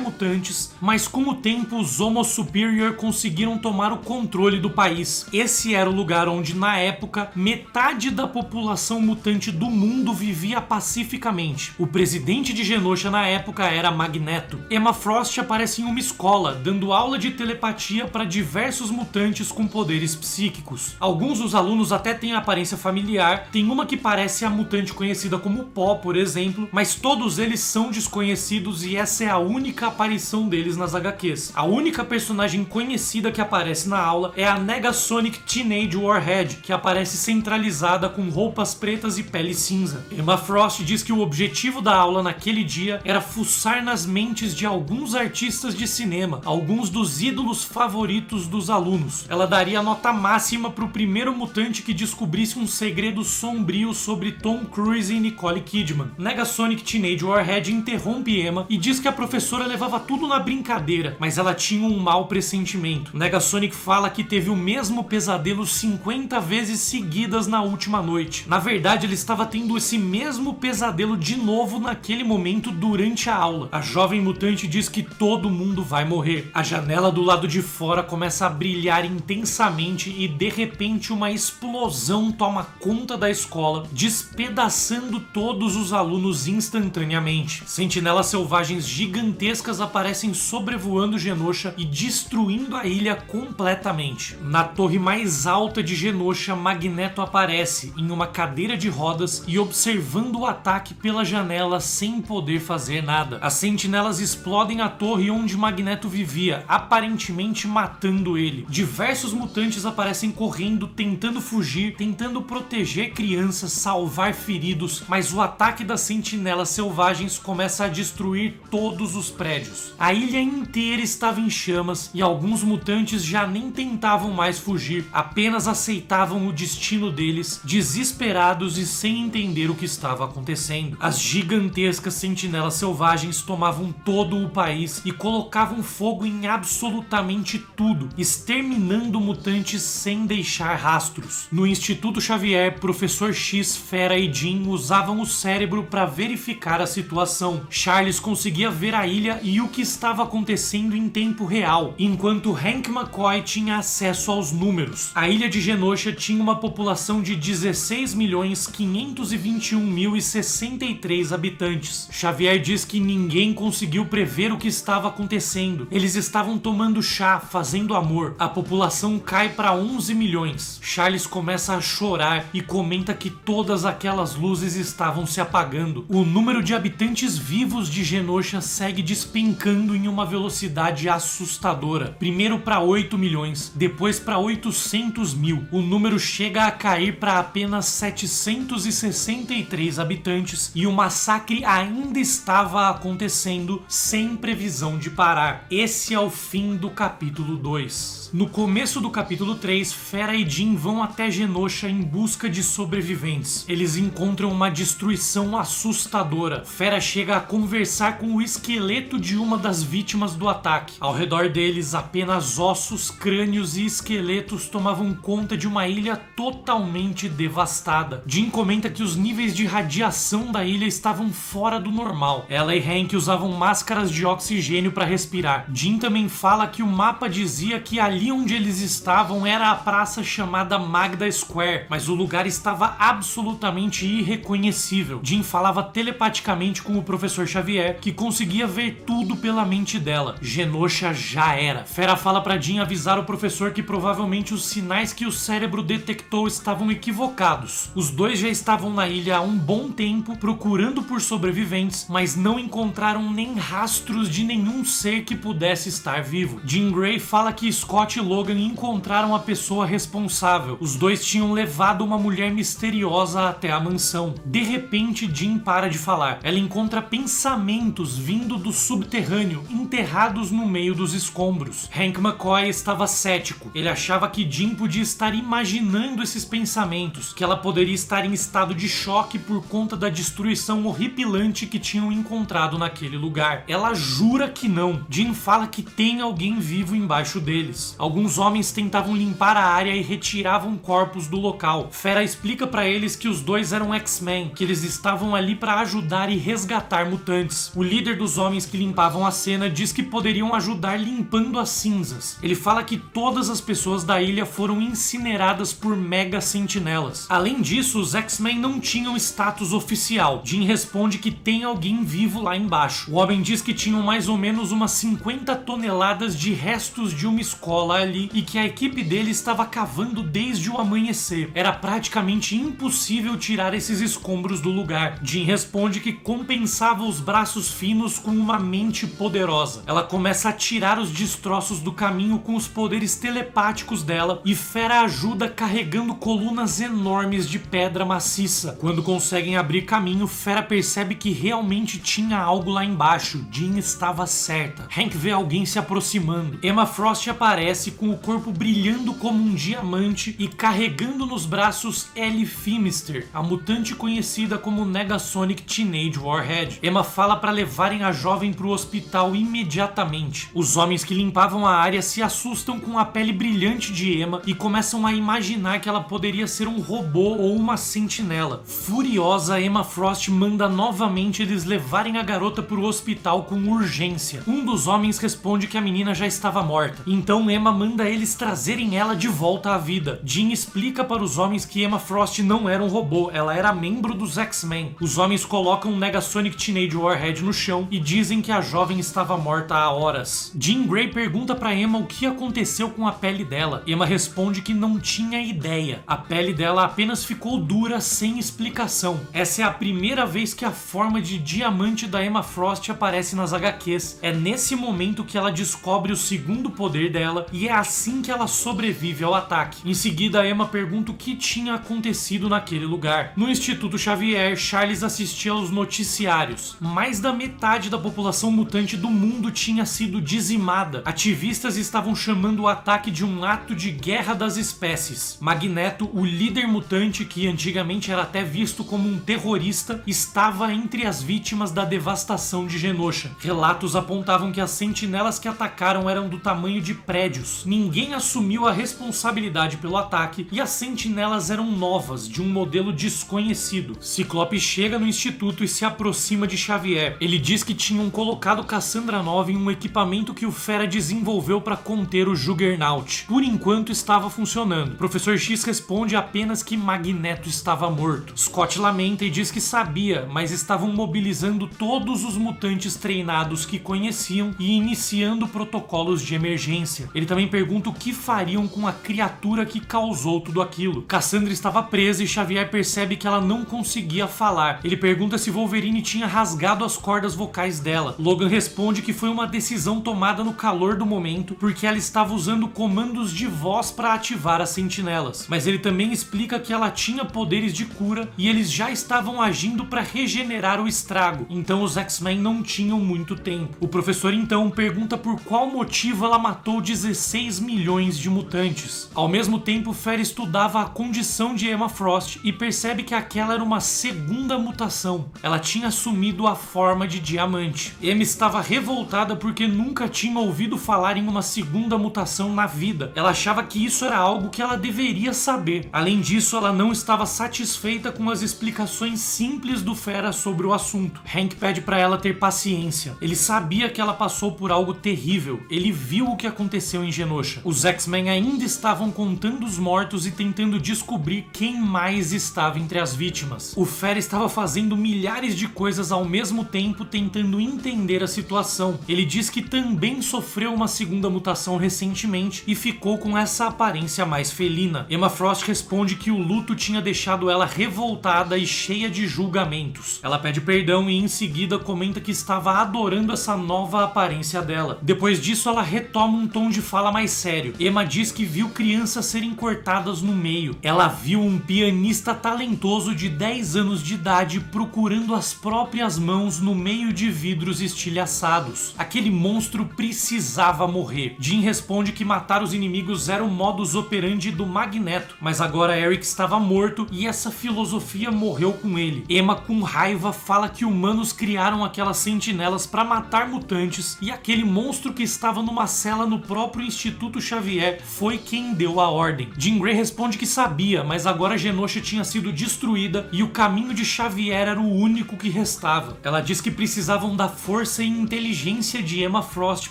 Speaker 1: mutantes, mas com o tempo os Homo Superior conseguiram tomar o controle do país. Esse era o lugar onde, na época, metade da população mutante do mundo vivia pacificamente. O presidente de Genosha na época era Magneto. Emma Frost aparece em uma escola, dando aula de telepatia para diversos mutantes com poderes psíquicos. Alguns dos alunos até têm aparência familiar, tem uma que parece a mutante conhecida como Pó, por exemplo, mas todos eles são desconhecidos e essa é a única aparição deles nas HQs. A única personagem conhecida que aparece na aula é a Negasonic Teenage Warhead, que aparece centralizada com roupas pretas e pele cinza. Emma Frost diz que o objetivo da aula naquele dia era fuçar nas mentes de alguns artistas de cinema, alguns dos ídolos favoritos dos alunos. Ela daria nota máxima para o primeiro mutante que descobrisse um segredo sombrio sobre Tom Cruise e Nicole Kidman. Negasonic Teenage Warhead interrompe Emma e diz que a professora levava tudo na brincadeira, mas ela tinha um mau pressentimento. Negasonic fala que teve o mesmo pesadelo 50 vezes seguidas na última noite. Na verdade, ele estava tendo esse mesmo pesadelo de novo naquele momento durante a aula. A jovem mutante diz que todo mundo vai morrer. A janela do lado de fora começa a brilhar intensamente e de repente uma explosão toma conta da escola, despedaçando todos os alunos instantaneamente. Sentinelas selvagens gigantescas aparecem sobrevoando Genosha e destruindo a ilha completamente. Na torre mais alta de Genosha, Magneto aparece em uma cadeira de rodas e observando o ataque pela janela sem poder fazer nada. As sentinelas explodem a torre onde Magneto vivia, aparentemente matando ele. Diversos mutantes aparecem correndo, tentando fugir, tentando proteger crianças, salvar feridos, mas o ataque das sentinelas selvagens começa a destruir todos os prédios. A ilha inteira estava em chamas e alguns mutantes já nem tentavam mais fugir, apenas aceitavam o destino deles, desesperados e sem entender o que estava acontecendo. As gigantescas sentinelas selvagens tomavam todo o país e colocavam fogo em absolutamente tudo, exterminando mutantes sem deixar rastros. No Instituto Xavier, Professor X, Fera e Jean usavam o cérebro para verificar a situação. Charles conseguia ver a ilha e o que estava acontecendo em tempo real, enquanto Hank McCoy tinha acesso aos números. A ilha de Genosha tinha uma população de 16.521.063 habitantes. Xavier diz que ninguém conseguiu prever o que estava acontecendo. Eles estavam tomando chá, fazendo amor. A população cai para 11 milhões. Charles começa a chorar e comenta que todas aquelas luzes estavam se apagando. O número de habitantes vivos de Genosha segue despencando em uma velocidade assustadora. Primeiro para 8 milhões, depois para 800 mil. O número chega a cair para apenas 763 habitantes e o massacre ainda estava acontecendo sem previsão de parar. Esse é o fim do capítulo 2. No começo do capítulo 3, Fera e Jean vão até Genosha em busca de sobreviventes. Eles encontram uma destruição assustadora. Fera chega a conversar com o esqueleto de uma das vítimas do ataque. Ao redor deles, apenas ossos, crânios e esqueletos tomavam conta de uma ilha totalmente devastada. Jean comenta que os níveis de radiação da ilha estavam fora do normal. Ela e Hank usavam máscaras de oxigênio para respirar. Jean também fala que o mapa dizia que ali onde eles estavam era a praça chamada Magda Square, mas o lugar estava absolutamente irreconhecível. Jean falava telepaticamente com o Professor Xavier, que conseguia ver tudo pela mente dela. Genosha já era. Fera fala pra Jean avisar o professor que provavelmente os sinais que o cérebro detectou estavam equivocados. Os dois já estavam na ilha há um bom tempo procurando por sobreviventes, mas não não encontraram nem rastros de nenhum ser que pudesse estar vivo. Jean Grey fala que Scott e Logan encontraram a pessoa responsável. Os dois tinham levado uma mulher misteriosa até a mansão. De repente, Jean para de falar. Ela encontra pensamentos vindo do subterrâneo, enterrados no meio dos escombros. Hank McCoy estava cético. Ele achava que Jean podia estar imaginando esses pensamentos, que ela poderia estar em estado de choque por conta da destruição horripilante que tinham encontrado naquele lugar. Ela jura que não. Jean fala que tem alguém vivo embaixo deles. Alguns homens tentavam limpar a área e retiravam corpos do local. Fera explica pra eles que os dois eram X-Men, que eles estavam ali pra ajudar e resgatar mutantes. O líder dos homens que limpavam a cena diz que poderiam ajudar limpando as cinzas. Ele fala que todas as pessoas da ilha foram incineradas por mega sentinelas. Além disso, os X-Men não tinham status oficial. Jean responde que tem alguém vivo lá embaixo. O homem diz que tinham mais ou menos umas 50 toneladas de restos de uma escola ali e que a equipe dele estava cavando desde o amanhecer. Era praticamente impossível tirar esses escombros do lugar. Jean responde que compensava os braços finos com uma mente poderosa. Ela começa a tirar os destroços do caminho com os poderes telepáticos dela e Fera ajuda carregando colunas enormes de pedra maciça. Quando conseguem abrir caminho, Fera percebe que realmente tinha algo lá embaixo. Jean estava certa. Hank vê alguém se aproximando. Emma Frost aparece com o corpo brilhando como um diamante e carregando nos braços Ellie Phimister, a mutante conhecida como Negasonic Teenage Warhead. Emma fala para levarem a jovem para o hospital imediatamente. Os homens que limpavam a área se assustam com a pele brilhante de Emma e começam a imaginar que ela poderia ser um robô ou uma sentinela. Furiosa, Emma Frost manda novamente eles levarem a garota para o hospital com urgência. Um dos homens responde que a menina já estava morta. Então Emma manda eles trazerem ela de volta à vida. Jean explica para os homens que Emma Frost não era um robô, ela era membro dos X-Men. Os homens colocam Negasonic Teenage Warhead no chão e dizem que a jovem estava morta há horas. Jean Grey pergunta para Emma o que aconteceu com a pele dela. Emma responde que não tinha ideia. A pele dela apenas ficou dura sem explicação. Essa é a primeira vez que a forma de diamante da Emma Frost aparece nas HQs. É nesse momento que ela descobre o segundo poder dela e é assim que ela sobrevive ao ataque. Em seguida, a Emma pergunta o que tinha acontecido naquele lugar. No Instituto Xavier, Charles assistia aos noticiários. Mais da metade da população mutante do mundo tinha sido dizimada. Ativistas estavam chamando o ataque de um ato de guerra das espécies. Magneto, o líder mutante que antigamente era até visto como um terrorista, estava entre as vítimas da devastação de Genosha. Relatos apontavam que as sentinelas que atacaram eram do tamanho de prédios. Ninguém assumiu a responsabilidade pelo ataque e as sentinelas eram novas, de um modelo desconhecido. Ciclope chega no instituto e se aproxima de Xavier. Ele diz que tinham colocado Cassandra Nova em um equipamento que o Fera desenvolveu para conter o Juggernaut. Por enquanto estava funcionando. O Professor X responde apenas que Magneto estava morto. Scott lamenta e diz que sabia, mas estavam mobilizando todos os mutantes treinados que conheciam e iniciando protocolos de emergência. Ele também pergunta o que fariam com a criatura que causou tudo aquilo. Cassandra estava presa e Xavier percebe que ela não conseguia falar. Ele pergunta se Wolverine tinha rasgado as cordas vocais dela. Logan responde que foi uma decisão tomada no calor do momento, porque ela estava usando comandos de voz para ativar as sentinelas. Mas ele também explica que ela tinha poderes de cura e eles já estavam agindo para regenerar o estrago. Então os X-Men não tinham muito tempo. O professor então pergunta por qual motivo ela matou 16 milhões de mutantes. Ao mesmo tempo, Fera estudava a condição de Emma Frost e percebe que aquela era uma segunda mutação. Ela tinha assumido a forma de diamante. Emma estava revoltada porque nunca tinha ouvido falar em uma segunda mutação na vida. Ela achava que isso era algo que ela deveria saber. Além disso, ela não estava satisfeita com as explicações simples do Fera sobre o assunto. Hank pede para ela ter paciência. Ele sabia que ela passou por algo terrível. Ele viu o que aconteceu em Genosha. Os X-Men ainda estavam contando os mortos e tentando descobrir quem mais estava entre as vítimas. O Fera estava fazendo milhares de coisas ao mesmo tempo, tentando entender a situação. Ele diz que também sofreu uma segunda mutação recentemente e ficou com essa aparência mais felina. Emma Frost responde que o luto tinha deixado ela revoltada e cheia de julgamentos. Ela pede perdão e em seguida comenta que estava adorando essa nova aparência dela. Depois disso, ela retoma um tom de fala mais sério. Emma diz que viu crianças serem cortadas no meio. Ela viu um pianista talentoso de 10 anos de idade procurando as próprias mãos no meio de vidros estilhaçados. Aquele monstro precisava morrer. Jean responde que matar os inimigos era o modus operandi do Magneto, mas agora Eric estava morto e essa filosofia morreu com ele. Emma, com raiva, fala que humanos criaram aquelas sentinelas para matar mutantes e aquele monstro que estava numa cela no próprio Instituto Xavier foi quem deu a ordem. Jean Grey responde que sabia, mas agora Genosha tinha sido destruída e o caminho de Xavier era o único que restava. Ela diz que precisavam da força e inteligência de Emma Frost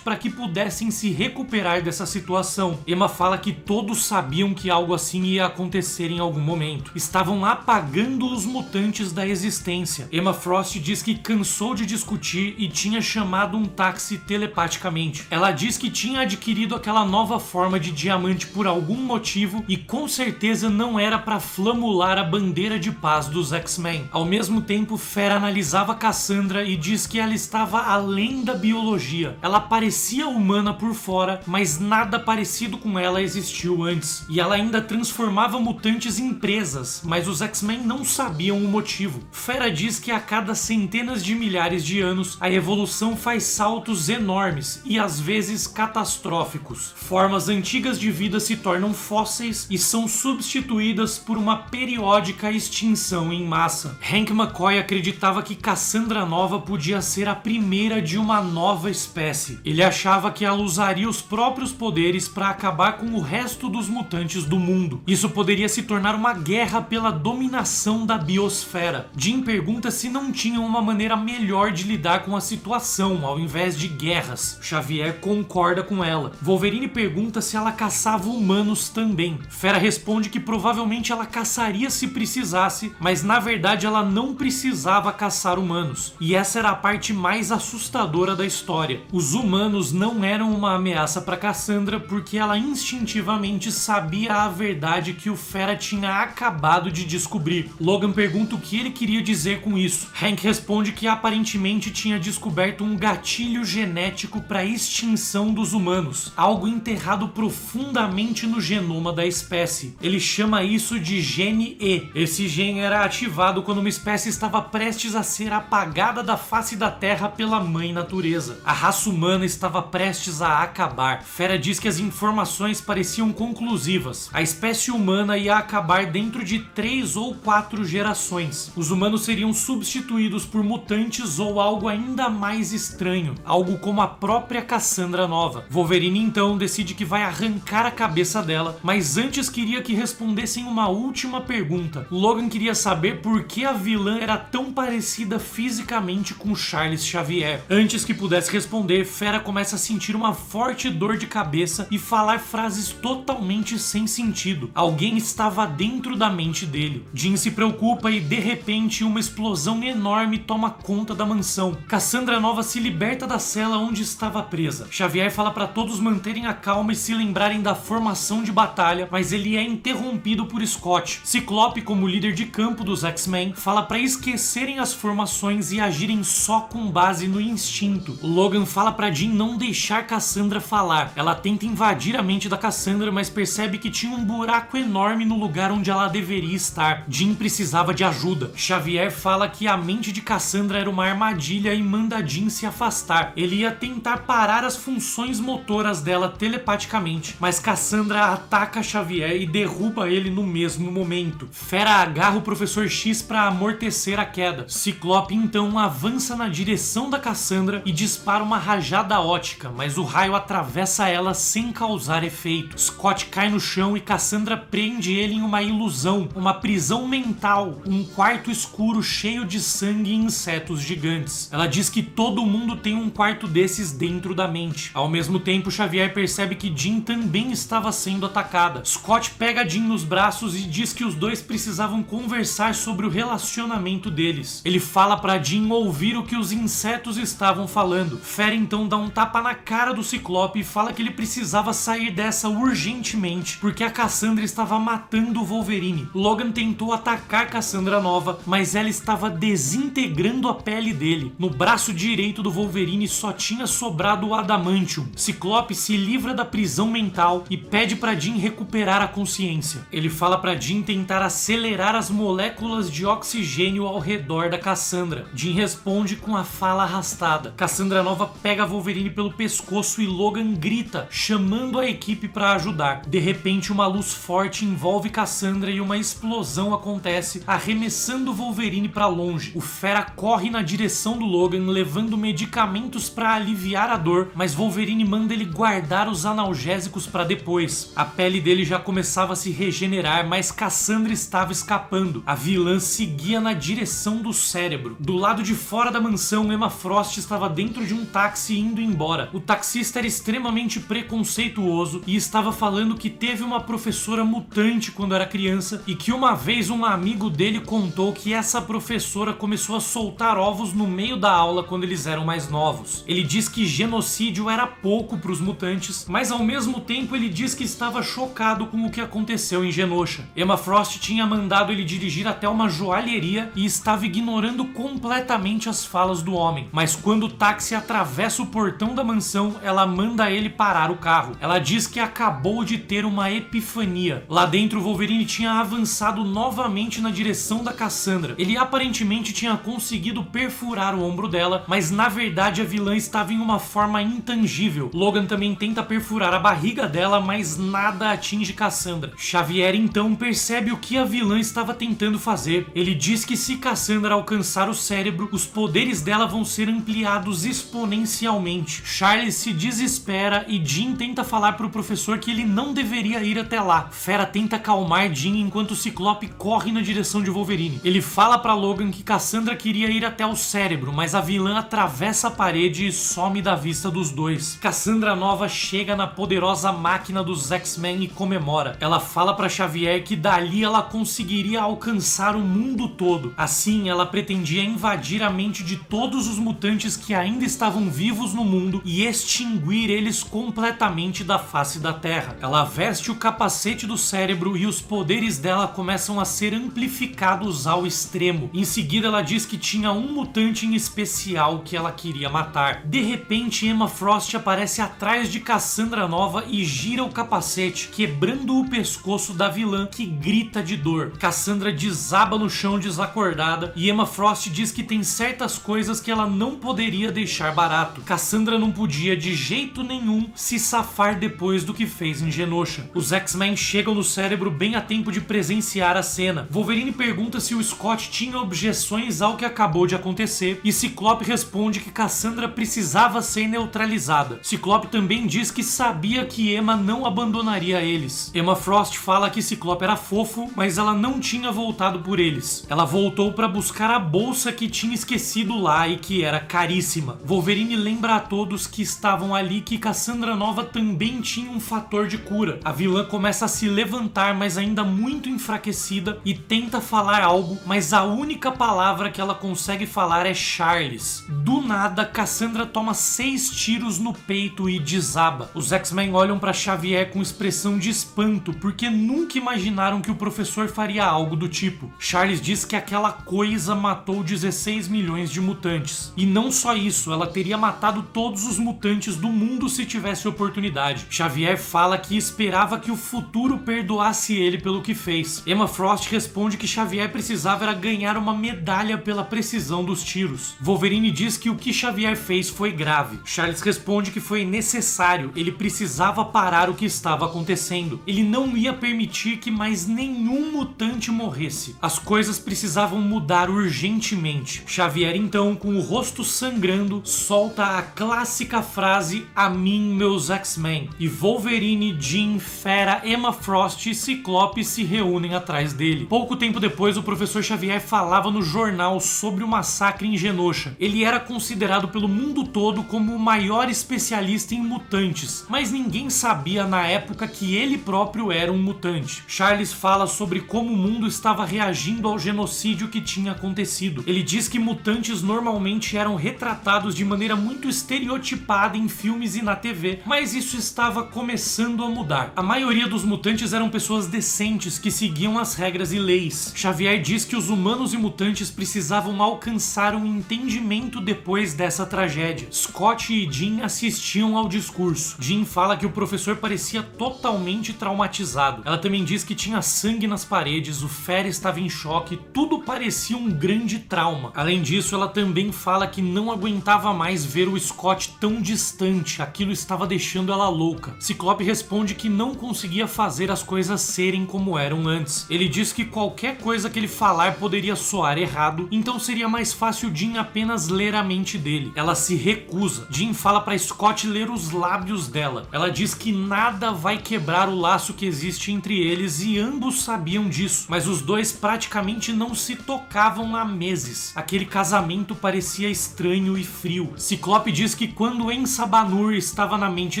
Speaker 1: para que pudessem se recuperar dessa situação. Emma fala que todos sabiam que algo assim ia acontecer em algum momento. Estavam apagando os mutantes da existência. Emma Frost diz que cansou de discutir e tinha chamado um táxi telepaticamente. Ela diz que tinha adquirido aquela nova forma de diamante por algum motivo e com certeza não era para flamular a bandeira de paz dos X-Men. Ao mesmo tempo, Fera analisava Cassandra e diz que ela estava além da biologia. Ela parecia humana por fora, mas nada parecido com ela existiu antes. E ela ainda transformava mutantes em presas, mas os X-Men não sabiam o motivo. Fera diz que a cada centenas de milhares de anos, a evolução faz saltos enormes e às vezes catastróficos. Formas antigas de vida se tornam fósseis e são substituídas por uma periódica extinção em massa. Hank McCoy acreditava que Cassandra Nova podia ser a primeira de uma nova espécie. Ele achava que ela usaria os próprios poderes para acabar com o resto dos mutantes do mundo. Isso poderia se tornar uma guerra pela dominação da biosfera. Jean pergunta se não tinham uma maneira melhor de lidar com a situação, ao invés de guerras. Xavier concorda com ela. Wolverine pergunta se ela caçava humanos também. Fera responde que provavelmente ela caçaria se precisasse, mas na verdade ela não precisava caçar humanos. E essa era a parte mais assustadora da história. Os humanos não eram uma ameaça para Cassandra porque ela instintivamente sabia a verdade que o Fera tinha acabado de descobrir. Logan pergunta o que ele queria dizer com isso. Hank responde que aparentemente tinha descoberto um gatilho genético para a extinção dos humanos, algo enterrado profundamente no genoma da espécie. Ele chama isso de gene E. Esse gene era ativado quando uma espécie estava prestes a ser apagada da face da Terra pela mãe natureza. A raça humana estava prestes a acabar. Fera diz que as informações pareciam conclusivas. A espécie humana ia acabar dentro de 3 ou 4 gerações. Os humanos seriam substituídos por mutantes ou algo ainda mais estranho, algo como a própria Cassandra Nova. Wolverine então decide que vai arrancar a cabeça dela, mas antes queria que respondessem uma última pergunta. Logan queria saber por que a vilã era tão parecida fisicamente com Charles Xavier. Antes que pudesse responder, Fera começa a sentir uma forte dor de cabeça e falar frases totalmente sem sentido. Alguém estava dentro da mente dele. Jean se preocupa e de repente uma explosão enorme toma conta da mansão. Cassandra Nova se liberta da cela onde estava presa. Xavier fala para todos manterem a calma e se lembrarem da formação de batalha, mas ele é interrompido por Scott. Ciclope, como líder de campo dos X-Men, fala para esquecerem as formações e agirem só com base no instinto. Logan fala para Jean não deixar Cassandra falar. Ela tenta invadir a mente da Cassandra, mas percebe que tinha um buraco enorme no lugar onde ela deveria estar. Jean precisava de ajuda. Xavier fala que a mente de Cassandra era uma armadilha e manda Jean se afastar. Ele ia tentar parar as funções motoras dela telepaticamente, mas Cassandra ataca Xavier e derruba ele no mesmo momento. Fera agarra o Professor X para amortecer a queda. Ciclope então avança na direção da Cassandra e dispara uma rajada ótica, mas o raio atravessa ela sem causar efeito. Scott cai no chão e Cassandra prende ele em uma ilusão, uma prisão mental, um quarto escuro cheio de sangue e insetos gigantes. Ela diz que todo mundo tem um quarto desses dentro da mente. Ao mesmo tempo, Xavier percebe que Jean também estava sendo atacada. Scott pega Jean nos braços e diz que os dois precisavam conversar sobre o relacionamento deles. Ele fala para Jean ouvir o que os insetos estavam falando. Fera então dá um tapa na cara do Ciclope e fala que ele precisava sair dessa urgentemente, porque a Cassandra estava matando o Wolverine. Logan tentou atacar Cassandra Nova, mas ela estava desintegrando quebrando a pele dele. No braço direito do Wolverine só tinha sobrado o adamantium. Ciclope se livra da prisão mental e pede pra Jean recuperar a consciência. Ele fala pra Jean tentar acelerar as moléculas de oxigênio ao redor da Cassandra. Jean responde com a fala arrastada. Cassandra Nova pega Wolverine pelo pescoço e Logan grita, chamando a equipe pra ajudar. De repente, uma luz forte envolve Cassandra e uma explosão acontece, arremessando Wolverine pra longe. O Fera corre na direção do Logan, levando medicamentos pra aliviar a dor, mas Wolverine manda ele guardar os analgésicos pra depois. A pele dele já começava a se regenerar, mas Cassandra estava escapando. A vilã seguia na direção do cérebro. Do lado de fora da mansão, Emma Frost estava dentro de um táxi indo embora. O taxista era extremamente preconceituoso e estava falando que teve uma professora mutante quando era criança e que uma vez um amigo dele contou que essa professora começou a soltar ovos no meio da aula quando eles eram mais novos. Ele diz que genocídio era pouco para os mutantes, mas ao mesmo tempo ele diz que estava chocado com o que aconteceu em Genosha. Emma Frost tinha mandado ele dirigir até uma joalheria e estava ignorando completamente as falas do homem, mas quando o táxi atravessa o portão da mansão, ela manda ele parar o carro. Ela diz que acabou de ter uma epifania. Lá dentro, Wolverine tinha avançado novamente na direção da Cassandra. Ele aparentemente tinha conseguido perfurar o ombro dela, mas na verdade a vilã estava em uma forma intangível. Logan também tenta perfurar a barriga dela, mas nada atinge Cassandra. Xavier então percebe o que a vilã estava tentando fazer. Ele diz que se Cassandra alcançar o cérebro, os poderes dela vão ser ampliados exponencialmente. Charles se desespera e Jean tenta falar pro professor que ele não deveria ir até lá. Fera tenta acalmar Jean enquanto o Ciclope corre na direção de Wolverine. Ele fala pra Logan que Cassandra queria ir até o cérebro, mas a vilã atravessa a parede e some da vista dos dois. Cassandra Nova chega na poderosa máquina dos X-Men e comemora. Ela fala pra Xavier que dali ela conseguiria alcançar o mundo todo. Assim, ela pretendia invadir a mente de todos os mutantes que ainda estavam vivos no mundo e extinguir eles completamente da face da Terra. Ela veste o capacete do cérebro e os poderes dela começam a ser amplificados ao extremo. Em seguida, ela diz que tinha um mutante em especial que ela queria matar. De repente, Emma Frost aparece atrás de Cassandra Nova e gira o capacete, quebrando o pescoço da vilã, que grita de dor. Cassandra desaba no chão desacordada e Emma Frost diz que tem certas coisas que ela não poderia deixar barato. Cassandra não podia de jeito nenhum se safar depois do que fez em Genosha. Os X-Men chegam no cérebro bem a tempo de presenciar a cena. Wolverine pergunta se o Scott tinha objeções ao que acabou de acontecer e Ciclope responde que Cassandra precisava ser neutralizada. Ciclope também diz que sabia que Emma não abandonaria eles. Emma Frost fala que Ciclope era fofo, mas ela não tinha voltado por eles. Ela voltou para buscar a bolsa que tinha esquecido lá e que era caríssima. Wolverine lembra a todos que estavam ali que Cassandra Nova também tinha um fator de cura. A vilã começa a se levantar, mas ainda muito enfraquecida, e tenta falar algo, mas a única palavra que ela consegue falar é Charles. Do nada, Cassandra toma 6 tiros no peito e desaba. Os X-Men olham para Xavier com expressão de espanto, porque nunca imaginaram que o professor faria algo do tipo. Charles diz que aquela coisa matou 16 milhões de mutantes. E não só isso, ela teria matado todos os mutantes do mundo se tivesse oportunidade. Xavier fala que esperava que o futuro perdoasse ele pelo que fez. Emma Frost responde que Xavier precisava era ganhar uma medalha pela precisão dos tiros. Wolverine diz que o que Xavier fez foi grave. Charles responde que foi necessário, ele precisava parar o que estava acontecendo. Ele não ia permitir que mais nenhum mutante morresse. As coisas precisavam mudar urgentemente. Xavier então, com o rosto sangrando, solta a clássica frase "a mim, meus X-Men", e Wolverine, Jean, Fera, Emma Frost e Ciclope se reúnem atrás dele. Pouco tempo depois, o professor Xavier falava no jornal sobre o massacre em Genosha. Ele era considerado pelo mundo todo como o maior especialista em mutantes, mas ninguém sabia na época que ele próprio era um mutante. Charles fala sobre como o mundo estava reagindo ao genocídio que tinha acontecido. Ele diz que mutantes normalmente eram retratados de maneira muito estereotipada em filmes e na TV, mas isso estava começando a mudar. A maioria dos mutantes eram pessoas decentes que seguiam as regras e leis. Xavier diz que os humanos e mutantes precisavam não alcançaram entendimento depois dessa tragédia. Scott e Jean assistiam ao discurso. Jean fala que o professor parecia totalmente traumatizado. Ela também diz que tinha sangue nas paredes, o Fer estava em choque, tudo parecia um grande trauma. Além disso, ela também fala que não aguentava mais ver o Scott tão distante, aquilo estava deixando ela louca. Ciclope responde que não conseguia fazer as coisas serem como eram antes. Ele diz que qualquer coisa que ele falar poderia soar errado, então seria mais fácil Jean apenas ler a mente dele. Ela se recusa. Jean fala para Scott ler os lábios dela. Ela diz que nada vai quebrar o laço que existe entre eles e ambos sabiam disso, mas os dois praticamente não se tocavam há meses. Aquele casamento parecia estranho e frio. Ciclope diz que quando Ensabanur estava na mente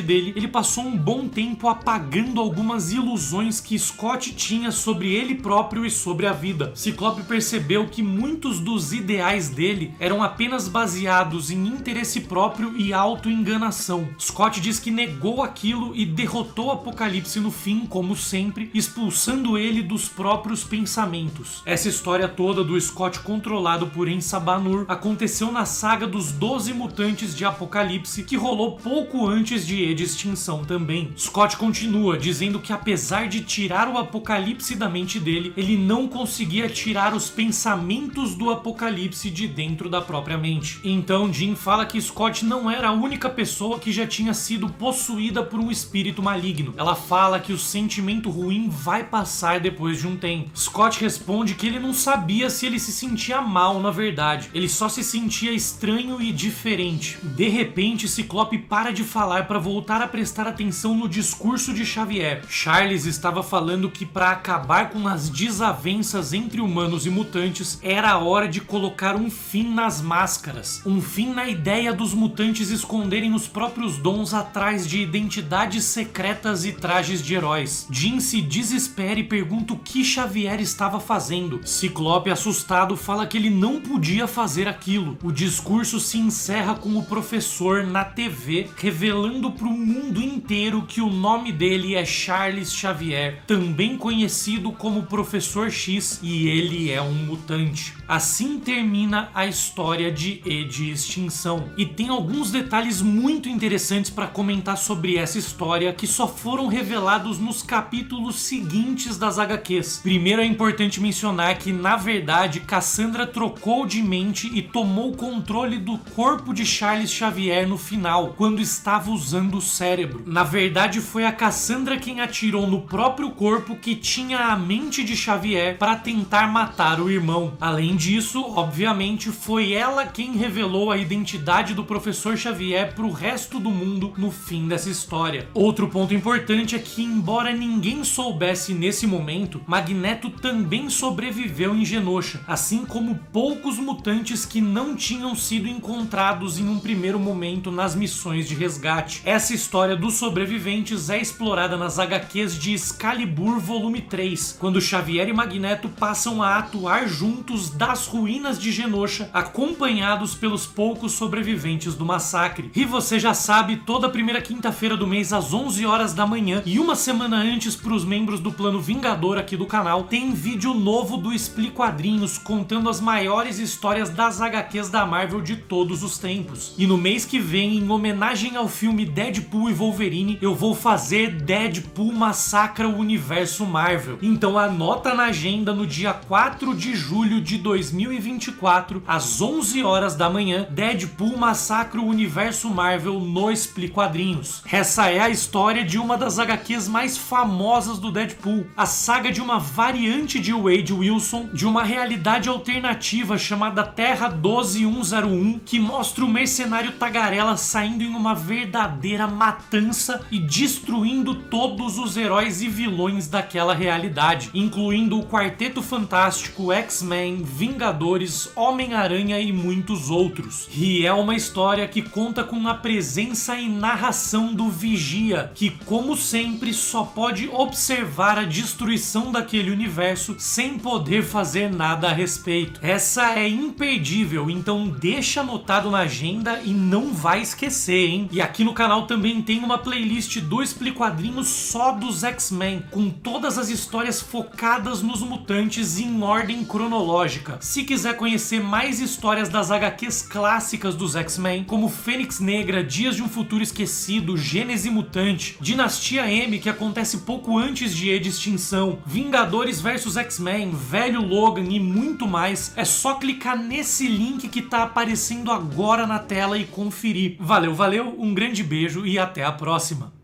Speaker 1: dele, ele passou um bom tempo apagando algumas ilusões que Scott tinha sobre ele próprio e sobre a vida. Ciclope percebeu que muitos dos ideais dele eram apenas baseados em interesse próprio e autoenganação. Scott diz que negou aquilo e derrotou Apocalipse no fim, como sempre, expulsando ele dos próprios pensamentos. Essa história toda do Scott controlado por Ensabanur aconteceu na saga dos 12 mutantes de Apocalipse, que rolou pouco antes de E de Extinção também. Scott continua dizendo que apesar de tirar o Apocalipse da mente dele, ele não conseguia tirar os pensamentos do Apocalipse de dentro da própria mente. Então Jean fala que Scott não era a única pessoa que já tinha sido possuída por um espírito maligno. Ela fala que o sentimento ruim vai passar depois de um tempo. Scott responde que ele não sabia se ele se sentia mal na verdade. Ele só se sentia estranho e diferente. De repente, Ciclope para de falar para voltar a prestar atenção no discurso de Xavier. Charles estava falando que para acabar com as desavenças entre humanos e mutantes, era a hora de colocar um fim nas máscaras. Um fim na ideia dos mutantes esconderem os próprios dons atrás de identidades secretas e trajes de heróis. Jean se desespera e pergunta o que Xavier estava fazendo. Ciclope, assustado, fala que ele não podia fazer aquilo. O discurso se encerra com o professor na TV revelando para o mundo inteiro que o nome dele é Charles Xavier, também conhecido como Professor X, e ele é um mutante. Assim termina a história de E de Extinção. E tem alguns detalhes muito interessantes para comentar sobre essa história que só foram revelados nos capítulos seguintes das HQs. Primeiro é importante mencionar que, na verdade, Cassandra trocou de mente e tomou controle do corpo de Charles Xavier no final, quando estava usando o cérebro. Na verdade, foi a Cassandra quem atirou no próprio corpo que tinha a mente de Xavier para tentar matar o irmão. Além disso, obviamente, foi ela quem revelou a identidade do Professor Xavier pro resto do mundo no fim dessa história. Outro ponto importante é que, embora ninguém soubesse nesse momento, Magneto também sobreviveu em Genosha, assim como poucos mutantes que não tinham sido encontrados em um primeiro momento nas missões de resgate. Essa história dos sobreviventes é explorada nas HQs de Excalibur Volume 3, quando Xavier e Magneto passam a atuar juntos das ruínas de Genosha, acompanhados pelos poucos sobreviventes do massacre. E você já sabe, toda primeira quinta-feira do mês às 11 horas da manhã e uma semana antes para os membros do plano Vingador aqui do canal, tem vídeo novo do Explique Quadrinhos contando as maiores histórias das HQs da Marvel de todos os tempos. E no mês que vem, em homenagem ao filme Deadpool e Wolverine, eu vou fazer Deadpool Massacra o Universo Marvel. Então anota na agenda, no dia 4 de julho de 2024, às 11 horas da manhã, Deadpool Massacra o Universo Marvel no Explique Quadrinhos. Essa é a história de uma das HQs mais famosas do Deadpool, a saga de uma variante de Wade Wilson, de uma realidade alternativa chamada Terra 12101, que mostra o mercenário Tagarela saindo em uma verdadeira matança e destruindo todos os heróis e vilões daquela realidade, incluindo o Quarteto Fantástico, X-Men, Vingadores, Homem-Aranha e muitos outros. E é uma história que conta com a presença e narração do Vigia, que, como sempre, só pode observar a destruição daquele universo sem poder fazer nada a respeito. Essa é imperdível, então deixa anotado na agenda e não vai esquecer, hein? E aqui no canal também tem uma playlist do Explique Quadrinhos só dos X-Men, com todas as histórias focadas nos mutantes em ordem cronológica. Se quiser quiser conhecer mais histórias das HQs clássicas dos X-Men, como Fênix Negra, Dias de um Futuro Esquecido, Gênese Mutante, Dinastia M, que acontece pouco antes de E de Extinção, Vingadores vs X-Men, Velho Logan e muito mais, é só clicar nesse link que tá aparecendo agora na tela e conferir. Valeu, um grande beijo e até a próxima!